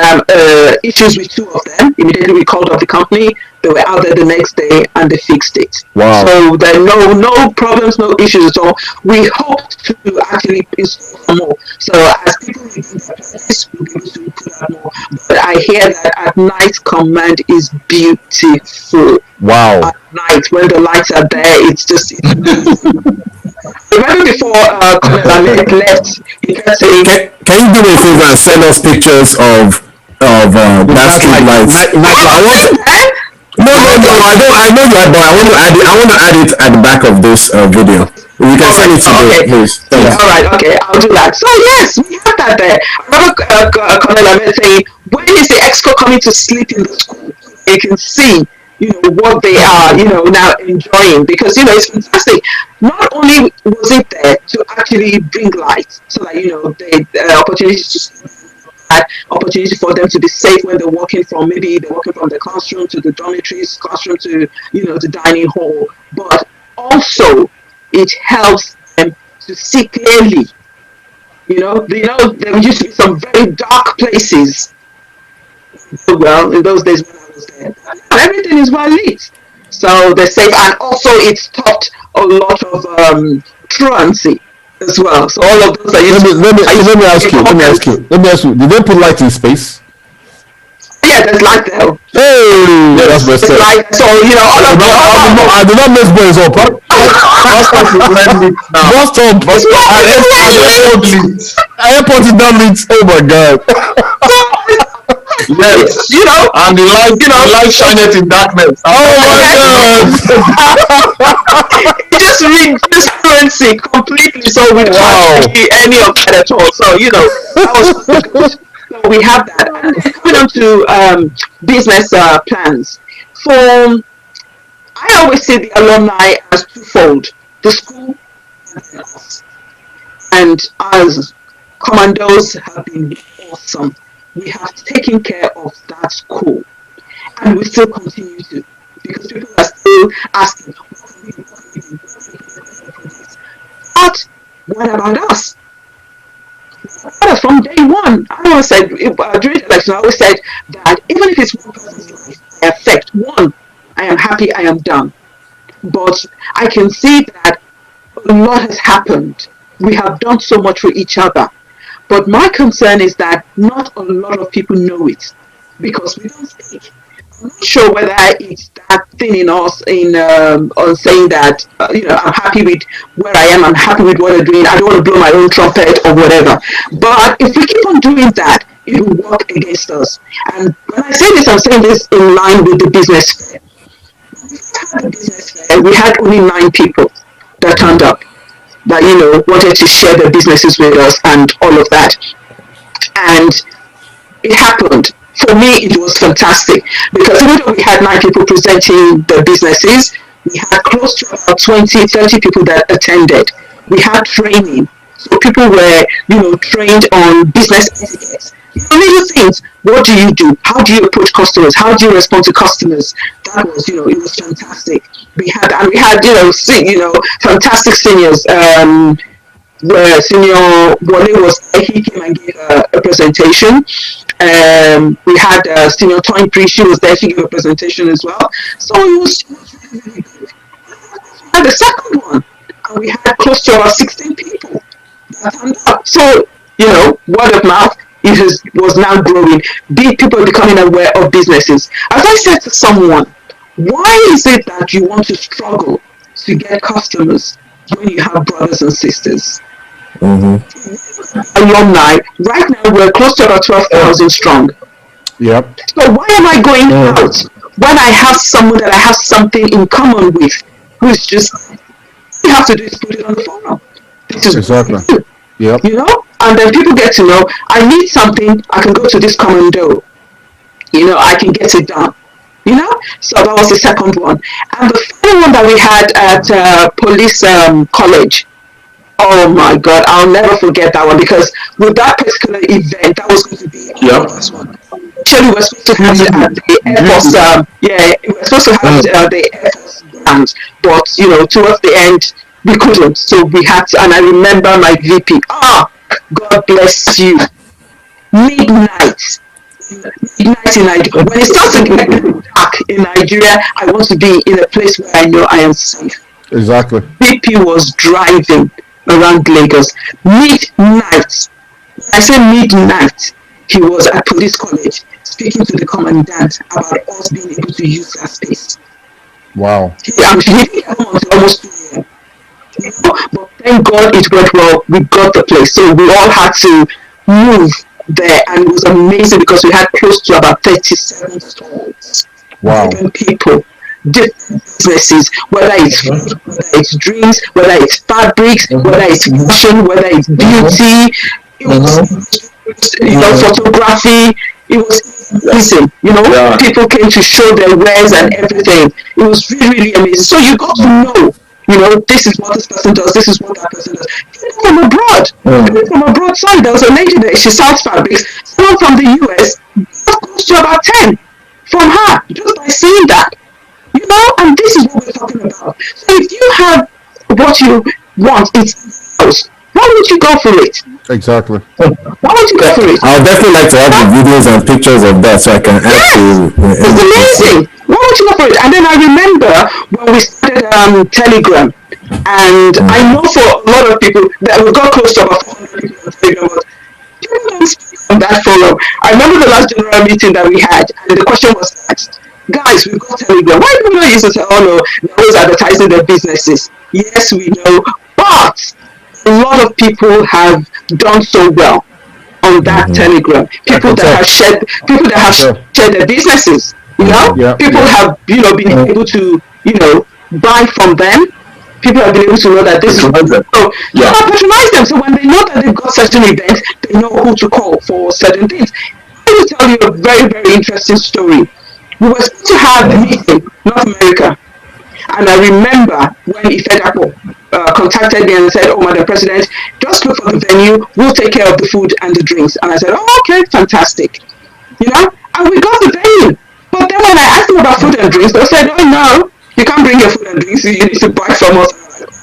issues with two of them. Immediately we called up the company. They were out there the next day and they fixed it. Wow. So there are no problems, no issues at all. We hope to actually install more. So as people begin their practice, we'll be able to put out more. But I hear that at night command is beautiful. Wow. At night when the lights are there, it's remember before Colonel left, he kept saying, Can you do me a favor and send us pictures of that street lights? No, I know that, but I want to add it at the back of this video. You can send it today, please. Thanks. All right, okay, I'll do that. So yes, we have that there. I remember Colonel Ahmed saying, when is the exco coming to sleep in the school? You can see, what they are, now enjoying, because it's fantastic. Not only was it there to actually bring light, so that the opportunities to opportunity for them to be safe when they're walking from the classroom to the dormitories, classroom to the dining hall, but also it helps them to see clearly. There used to be some very dark places. Well, in those days when I was there, everything is well lit, so they're safe, and also it stopped a lot of truancy as well. So all of those are let me ask you. Did they put light in space? Yeah, there's light there. Hey, yeah, that's best. Light. So all of I do not mess boys up. Airport is not lit. Oh my god. Yes, and the light shineth in darkness. Oh my god! It just reduced currency completely, so we don't see any of that at all. So that was good. So we have that. And coming on to business plans. I always see the alumni as twofold: the school and us. And as commandos have been awesome. We have taken care of that school, and we still continue to, because people are still asking, but what about us? From day one, I always said, during the election, I always said that even if it's one person's life I affect, one, I am happy, I am done. But I can see that a lot has happened. We have done so much for each other. But my concern is that not a lot of people know it because we don't speak. I'm not sure whether it's that thing in us on saying that I'm happy with where I am, I'm happy with what I'm doing, I don't want to blow my own trumpet or whatever. But if we keep on doing that, it will work against us. And when I say this, I'm saying this in line with the business fair. We had only 9 people that turned up, that wanted to share their businesses with us and all of that, and it happened. For me, it was fantastic because even though we had 9 people presenting their businesses, we had close to about 20-30 people that attended. We had training, so people were trained on business etiquette. Little things. What do you do? How do you approach customers? How do you respond to customers? That was, it was fantastic. We had fantastic seniors. Where Senior Wale was there, he came and gave a presentation. We had Senior Toynpree, she was there, she gave a presentation as well. So it was really good. And the second one, and we had close to about 16 people that turned up. So, word of mouth was now growing. Big people becoming aware of businesses. As I said to someone, why is it that you want to struggle to get customers when you have brothers and sisters? Alumni, right now we're close to about 12,000 strong. Yep. So why am I going out when I have someone that I have something in common with, who's just, all you have to do is put it on the forum. This is exactly. Yep. And then people get to know, I need something, I can go to this commando. I can get it done. So that was the second one. And the final one that we had at police college, oh my God, I'll never forget that one, because with that particular event, that was going to be the first one. Actually, we were supposed to have it at the Air Force, we were supposed to have it at the Air Force grounds, but, towards the end, we couldn't, so we had to, and I remember my VP, God bless you, midnight in Nigeria. When it starts to get dark in Nigeria, I want to be in a place where I know I am safe. Exactly. VP was driving around Lagos. Midnight. I say midnight. He was at police college speaking to the commandant about us being able to use that space. Wow. He almost 2 a.m. But thank God it went well. We got the place. So we all had to move there, and it was amazing because we had close to about 37 stalls. Wow. Different people, different businesses, whether it's food, whether it's drinks, whether it's fabrics, whether it's fashion, whether it's beauty, it was, photography. It was amazing. People came to show their wares and everything. It was really, really amazing. So you got to know, this is what this person does, this is what that person does. People from abroad, from abroad side, there was a lady there, she sells fabrics. Someone from the US, close to about 10 from her, just by seeing that. And this is what we're talking about. So if you have what you want, it's yours. Why would you go for it? Exactly. Why would you go for it? I'll definitely like to have the videos and pictures of that so I can add to. It's amazing. Why would you go for it? And then I remember when we started Telegram, and I know for a lot of people that we got close to about 400 people on Telegram, but people don't speak on that forum. I remember the last general meeting that we had, and the question was asked, guys, we've got Telegram. Why do people not use it? Oh no, they're always advertising their businesses. Yes, we know, but a lot of people have done so well on that Telegram. People that have shared their businesses. People have been able to buy from them. People have been able to know that this is patronize them. So when they know that they've got certain events, they know who to call for certain things. I will tell you a very, very interesting story. We were supposed to have a meeting, North America, and I remember when Ipaja contacted me and said, "Oh, Madam President, just look for the venue. We'll take care of the food and the drinks." And I said, "Oh, okay, fantastic." And we got the venue. But then when I asked them about food and drinks, they said, "Oh no, you can't bring your food and drinks. You need to buy from us."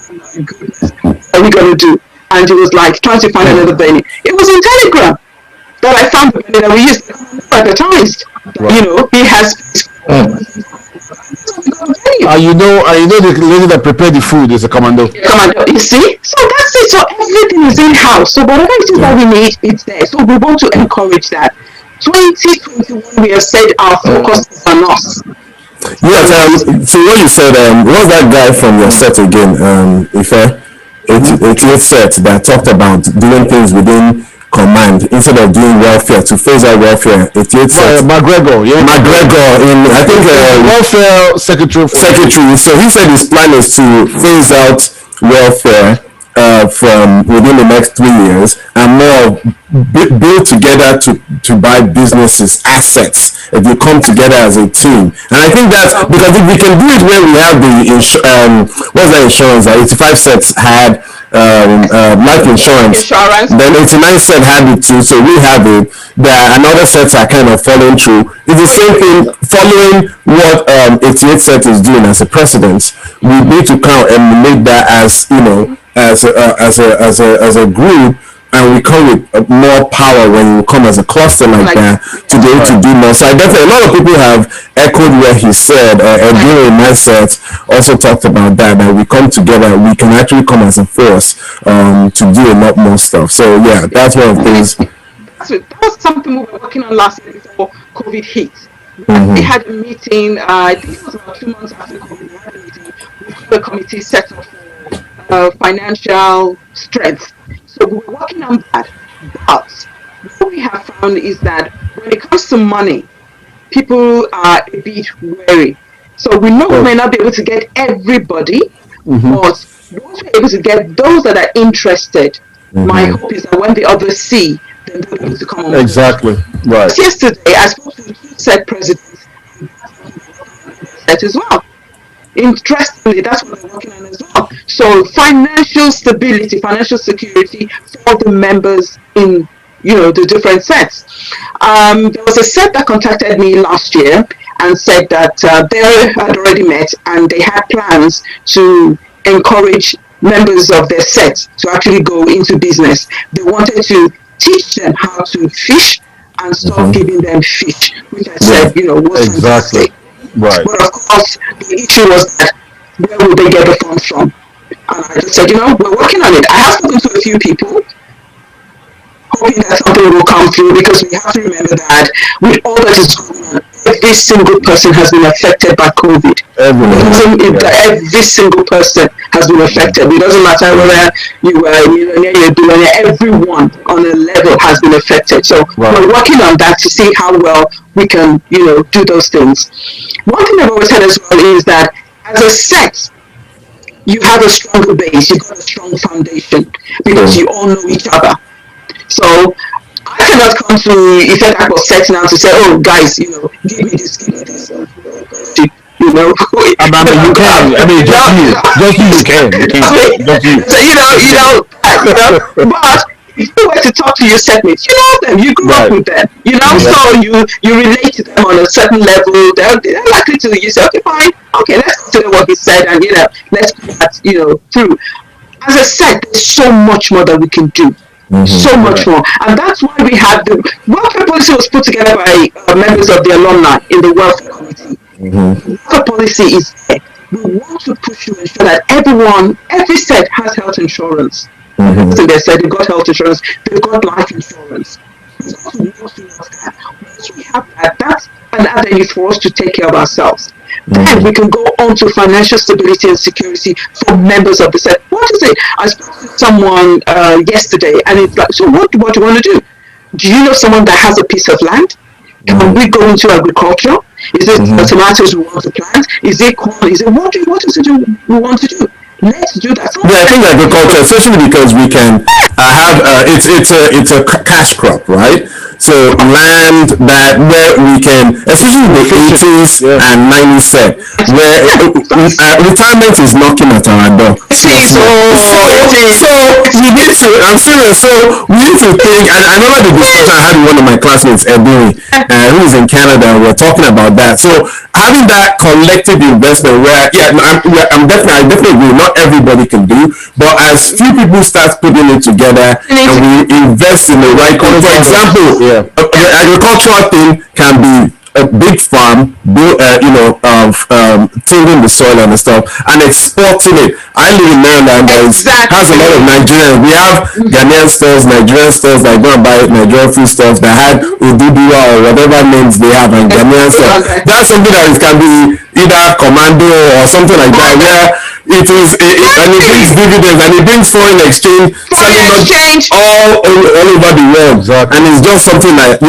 Oh my goodness, what are we gonna do? And it was like trying to find another venue. It was in Telegram that I found the venue that we used to advertise. He has. You know the lady that prepared the food is a commando. You see? So that's it. So everything is in-house. So whatever it is that we need, it's there. So we want to encourage that. 2021, we have said our focus is on us. Yes, so what you said, what's that guy from your set again, Ife? 88 set that talked about doing things within command instead of doing welfare, to phase out welfare. 88 set. McGregor, I think welfare secretary. So he said his plan is to phase out welfare from within the next 3 years, and more build together to buy businesses, assets, if you come together as a team. And I think that's because if we can do it when we have the what's that insurance that 85 sets had life insurance, then 89 set had it too, so we have it. And other sets are kind of following through. It's the same thing, following what 88 set is doing as a precedent. We need to kind of emulate that as as a group, and we come with more power when we come as a cluster like that to be able to do more. So I definitely, a lot of people have echoed what he said. During mindset also talked about that we come together, we can actually come as a force to do a lot more stuff. So yeah, that's one of the things. So that was something we were working on last year before COVID hit. We had a meeting, I think it was about 2 months after COVID, we had a meeting with the committee set up for financial strength. So we were working on that. But what we have found is that when it comes to money, people are a bit wary. So we know we may not be able to get everybody, but once we're able to get those that are interested, my hope is that when the others see, then they'll be able to come on. Exactly. Right. Yesterday, I spoke to the two said presidents as well. Interestingly, that's what we're working on as well. So financial stability, financial security for the members in the different sets. There was a set that contacted me last year and said that they had already met and they had plans to encourage members of their set to actually go into business. They wanted to teach them how to fish and stop giving them fish, which I said, was exactly. Right. But of course, the issue was that where would they get the funds from? And I just said, we're working on it. I have spoken to a few people, hoping that something will come through, because we have to remember that with all that is going on, every single person has been affected by COVID. Every single person has been affected. It doesn't matter whether you are a millionaire, you're a billionaire, everyone on a level has been affected. So we're working on that to see how well we can, do those things. One thing I've always said as well is that as a set, you have a stronger base, you've got a strong foundation, because you all know each other. So I cannot come to Ipaja set now to say, oh guys, give me this, give me this. You can. I mean, just you can. Just you. So, but if you were to talk to your setmates, you know them, you grew up with them, so you relate to them on a certain level. They're likely to, you say, okay, fine, okay, let's consider what he said, and let's put that through. As I said, there's so much more that we can do. So much more, and that's why we had the welfare policy was put together by members of the alumni in the welfare committee. Welfare policy is there. We want to push to ensure that every set has health insurance. So they said they've got health insurance, they've got life insurance. Once we have that, that's an avenue for us to take care of ourselves. Then we can go on to financial stability and security for members of the set. What is it? I spoke to someone yesterday, and it's like, so what do you want to do? Do you know someone that has a piece of land? Can we go into agriculture? Is it tomatoes we want to plant? Is it corn? Is it what is it we want to do? Let's do that. I think agriculture, especially because we can have it's a cash crop, right? So land that where we can, especially in the 80s and 90s set, where retirement is knocking at our door. So we need to, I'm serious, so we need to think, and I remember the discussion I had with one of my classmates, Edwin, who is in Canada, we're talking about that. So having that collective investment where, I definitely agree, not everybody can do, but as few people start putting it together and we invest in the right thing. For example, the agricultural thing can be a big farm, tilling the soil and the stuff, and exporting it. I live in Maryland, has a lot of Nigerians. We have Ghanaian stores, Nigerian stores that go and buy Nigerian food stuff that had Ududua or whatever names they have, and Ghanaian stuff. That's something that can be either commando or something like that, where it brings dividends and it brings foreign exchange all over the world. And it's just something that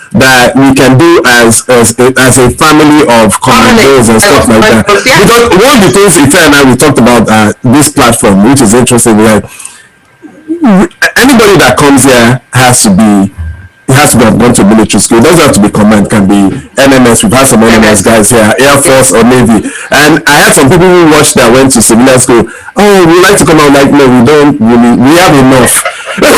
that we can do as a family of commandos and stuff like that. Because one of the things Ife and I we talked about this platform, which is interesting, like anybody that comes here has to have gone to military school. It doesn't have to be command, can be NMS. We've had some NMS guys here, Air Force or Navy. And I had some people who watched that went to civilian school. Oh, we like to come out, like, no, we don't really, we have enough. we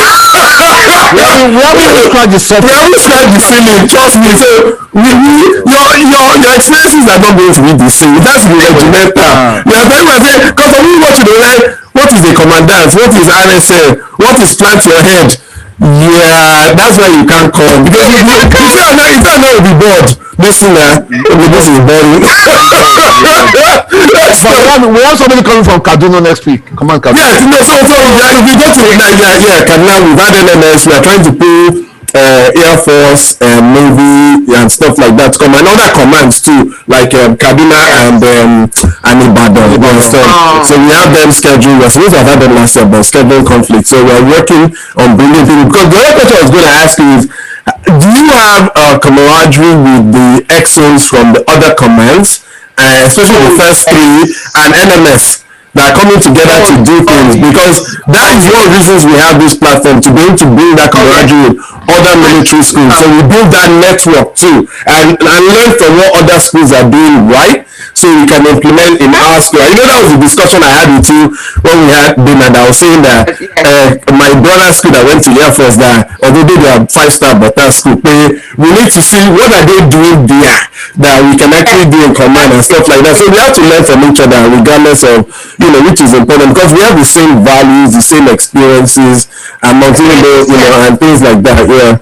haven't scratched the ceiling, trust me. So your experiences are not going to be the same. That's the regimental. Because when you watch it, like, what is the commandant? What is RSL? What is plant your head? Yeah, that's why you can't call because it's not will be bored. Listener, this is boring. But we have somebody coming from Kaduna next week. Come on, Kaduna. Yes, no, so if we go to Nigeria, yeah, Kaduna, we've had NMS, we are trying to pull Air Force and Navy and stuff like that to come, and other commands too, like Kaduna and Ibadan and stuff. So we have them scheduled. We're supposed to have had them last year, but schedule conflict. So we're working on bringing people. Because the other question I was going to ask you is, do you have camaraderie with the XOs from the other commands, especially the first three and NMS? That are coming together to do things, because that is one of the reasons we have this platform, to be able to bring that camaraderie with other military schools. So we build that network too, and learn from what other schools are doing right, so we can implement in our school. You know, that was the discussion I had with you when we had dinner. I was saying that my brother's school that went to Air Force, that although they are 5-star but that school, we need to see what are they doing there that we can actually do in command and stuff like that. So we have to learn from each other regardless of, which is important, because we have the same values, the same experiences, and and things like that.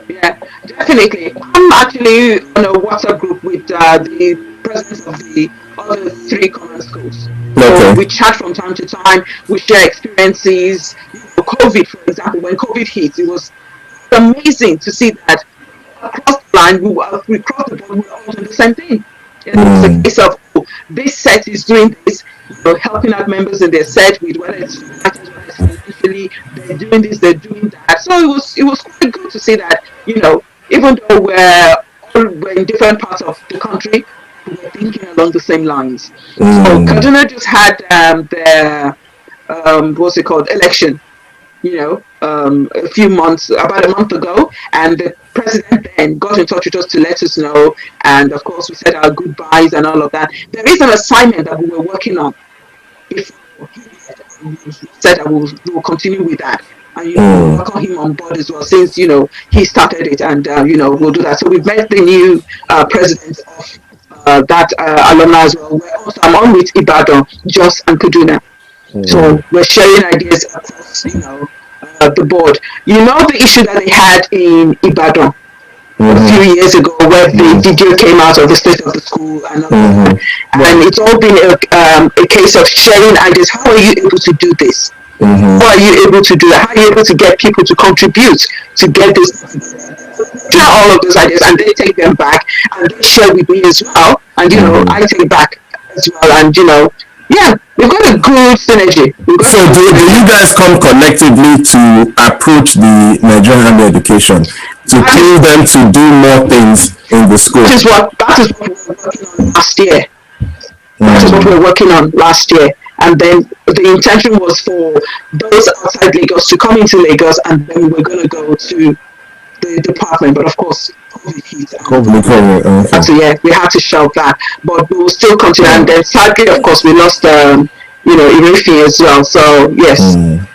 Yeah, definitely. I'm actually on a WhatsApp group with the presidents of the other 3 command schools. So we chat from time to time. We share experiences. COVID, for example, when COVID hit, it was amazing to see that across the line we crossed the board. We were all doing the same thing. It's a case of this set is doing this, helping out members in their set with whether it's financially, they're doing this, they're doing that. So it was quite good to see that, even though we're in different parts of the country, we're thinking along the same lines. So Kaduna just had their election, about a month ago, and the president then got in touch with us to let us know, and of course we said our goodbyes and all of that. There is an assignment that we were working on. If he said that we will continue with that, and we'll welcome him on board as well, since he started it, and we'll do that. So we've met the new president of that alumni as well. I'm on with Ibadan, Jos, and Kaduna. So we're sharing ideas across, the board. The issue that they had in Ibadan a few years ago, where the video came out of the state of the school and all that. And it's all been a case of sharing ideas. How are you able to do this? How are you able to do that? How are you able to get people to contribute to get this? Share all of those ideas, and they take them back and they share with me as well. And I take back as well. And yeah, we've got a good synergy. So do you guys come collectively to approach the Nigerian Army education, to pull them to do more things in the school? That is what we were working on last year. And then the intention was for those outside Lagos to come into Lagos, and then we were going to go to the department. But of course, COVID hit. So yeah, we had to shelve that. But we will still continue. And then sadly, of course, we lost Irifi as well. So yes,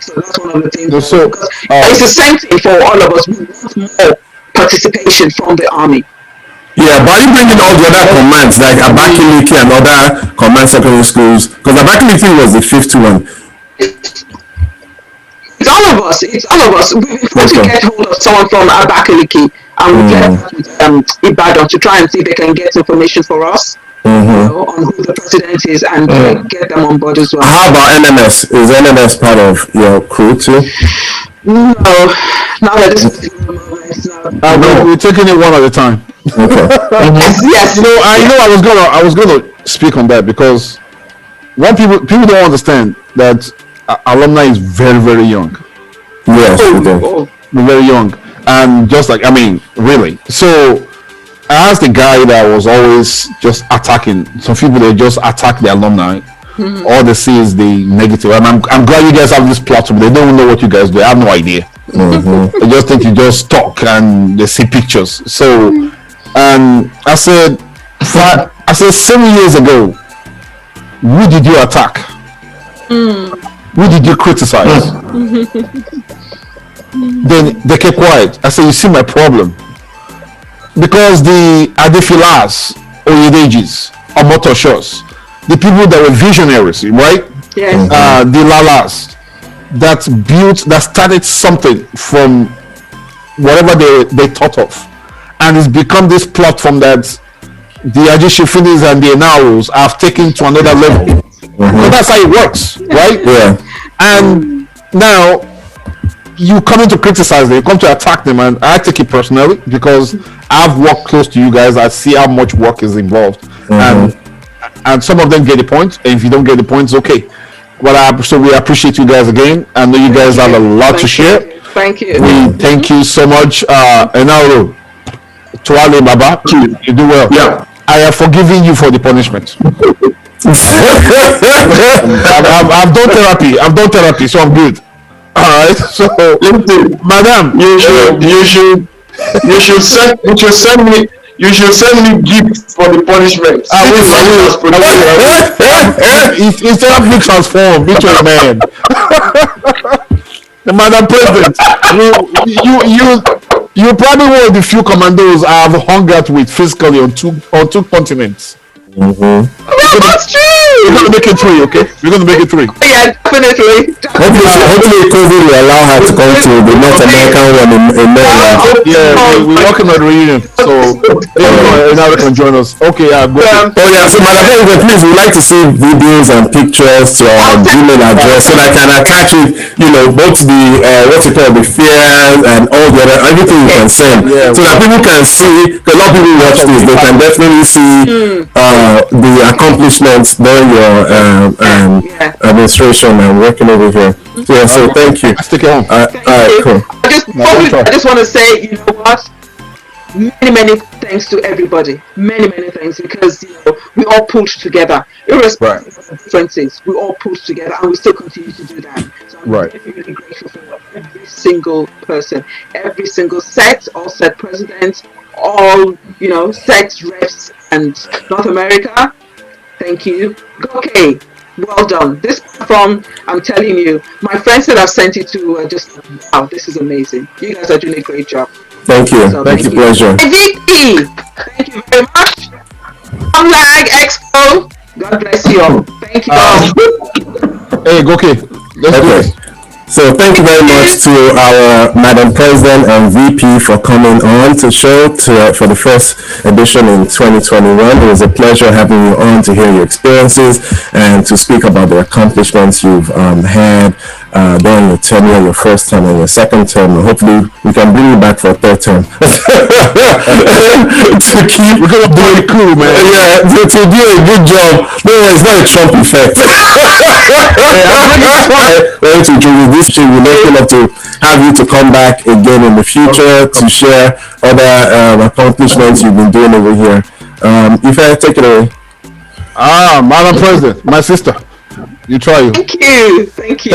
so that's one of the things. So it's the same thing for all of us. We want more participation from the army. Yeah, but you bring in all the other commands like Abakaliki and other command secondary schools, because Abakaliki was the 5th one. It's all of us. We've got to get hold of someone from Abakaliki, and we get Ibadan to try and see if they can get information for us on who the president is, and get them on board as well. How about NMS? Is NMS part of your crew too? No, not at this we're taking it one at a time. Okay. Yes. I was gonna speak on that, because what people don't understand that alumni is very, very young. Yes, very young, and just like really. So I asked the guy that was always just attacking. Some people, they just attack the alumni. All they see is the negative, and I'm glad you guys have this platform. They don't know what you guys do. I have no idea. They just think you just talk and they see pictures. So, and I said 7 years ago, who did you attack? Who did you criticize? Then they kept quiet. I said, you see my problem, because the Adefilas, Oyedejis, Omotoshos, the people that were visionaries, right? Yes. The Lalas, that started something from whatever they thought of, and it's become this platform that the Ajishifinis and the Enaros have taken to another level. So that's how it works, right? Yeah. And now you come in to criticize them, you come to attack them, and I take it personally because I've worked close to you guys. I see how much work is involved, and some of them get the point. And if you don't get the points, okay. So we appreciate you guys again. I know you guys have a lot to share. Thank you. We thank you so much. Enauro, Tuale Baba, you do well. Yeah. I have forgiven you for the punishment. I've done therapy, so I'm good. All right. So, madam, you should send me gifts for the punishment. I will. It's therapy transformed into a man. The Madam President, you probably one of the few commandos I have hung out with physically on two continents. That's true. We're gonna make it 3, okay? We're gonna make it 3. Yeah, definitely. Hopefully COVID will allow her to come to the North American one in Maryland. Yeah, we're working on the reunion, so now they can join us. Okay, go ahead. Oh yeah, so Madam President, please, we'd like to see videos and pictures to our Gmail address so that I can attach it, both the the fears and all the other, everything you can send, so that people can see, because a lot of people watch this, they can definitely see the accomplishments during your administration and working over here. So thank you. Let's take it home. All right, cool. I just want to say, you know what? Many thanks to everybody. Many thanks, because we all pulled together, irrespective of differences. We all pulled together, and we still continue to do that. So I'm really grateful for every single person, every single set, all set presidents, all set reps, and North America. Thank you. Okay, well done. This platform, I'm telling you, my friends that I've sent it to just, wow, this is amazing. You guys are doing a great job. Thank you. So, thank you. Pleasure. VP, thank you very much. Flag Expo, God bless you all. Thank you all. Hey, okay. Let's do it. So thank you very much to our Madam President and VP for coming on to show for the first edition in 2021. It was a pleasure having you on to hear your experiences and to speak about the accomplishments you've had during your tenure, your first term and your second term. And hopefully we can bring you back for a third term. To keep doing cool, man. Yeah, to do a good job. No, it's not a Trump effect. This should be lucky enough to have you to come back again in the future to share other accomplishments you've been doing over here. If I take it away. Madam President, my sister, you try. Thank you. Thank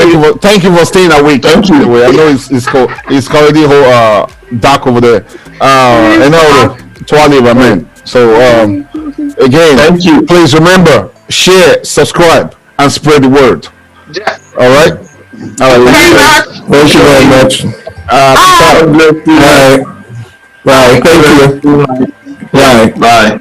you for staying awake. Thank you. I know it's already dark over there. And now to man. So again, thank you. Please remember, share, subscribe, and spread the word. All right. Thank you very much. Bye. Thank you. Bye.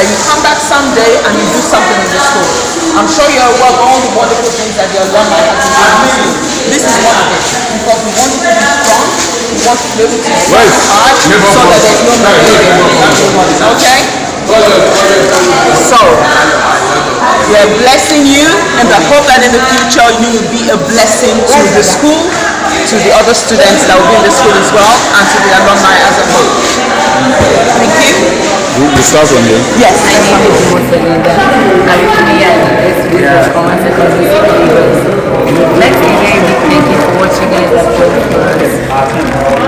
that you come back someday and you do something in the school. I'm sure you're aware of all the wonderful things that the alumni have been doing in the school. This is one of it, because we want you to be strong, we want you to be able to work hard so that there's no more. Okay? So, we're blessing you, and I hope that in the future you will be a blessing to the school, to the other students that will be in the school as well, and to the alumni as a whole. Thank you. We start from here. Yes. My name is Moselinda. I'm a Korean student from secondary school. Let's say very big thank you for watching guys that played for us.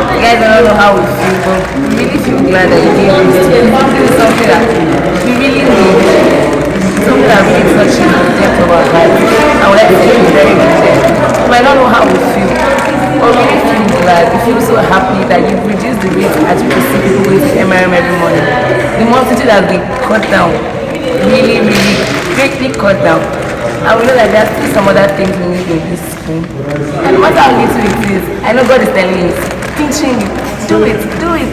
You guys don't know how we feel, but we really feel glad that you gave this to us. This is something that we really need. Something that really touches the depth of our lives. I would like to say it's very good. You might not know how we feel, but we really feel glad. We feel so happy that you've reduced the rate at which we see people going to MRM every morning. The multitude has been cut down, really, really greatly cut down. And we know that there are still some other things we need in this school. And no matter how little it is, I know God is telling me, teaching you, do it, do it.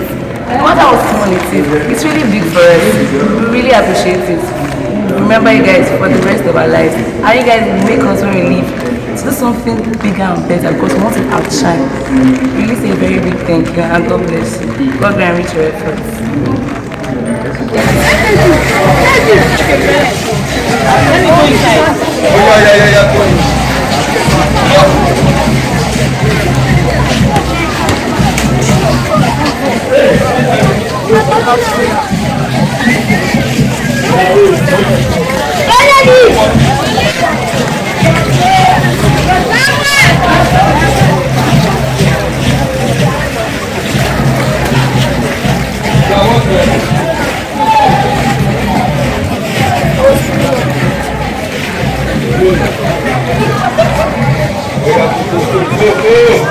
No matter how small it is, it's really big for us. We really appreciate it. Remember you guys for the rest of our lives. And you guys make us when we leave to do something bigger and better, because we want to outshine. Really say a very big thank you, and God bless you. God grant rich your efforts. Go, go, go.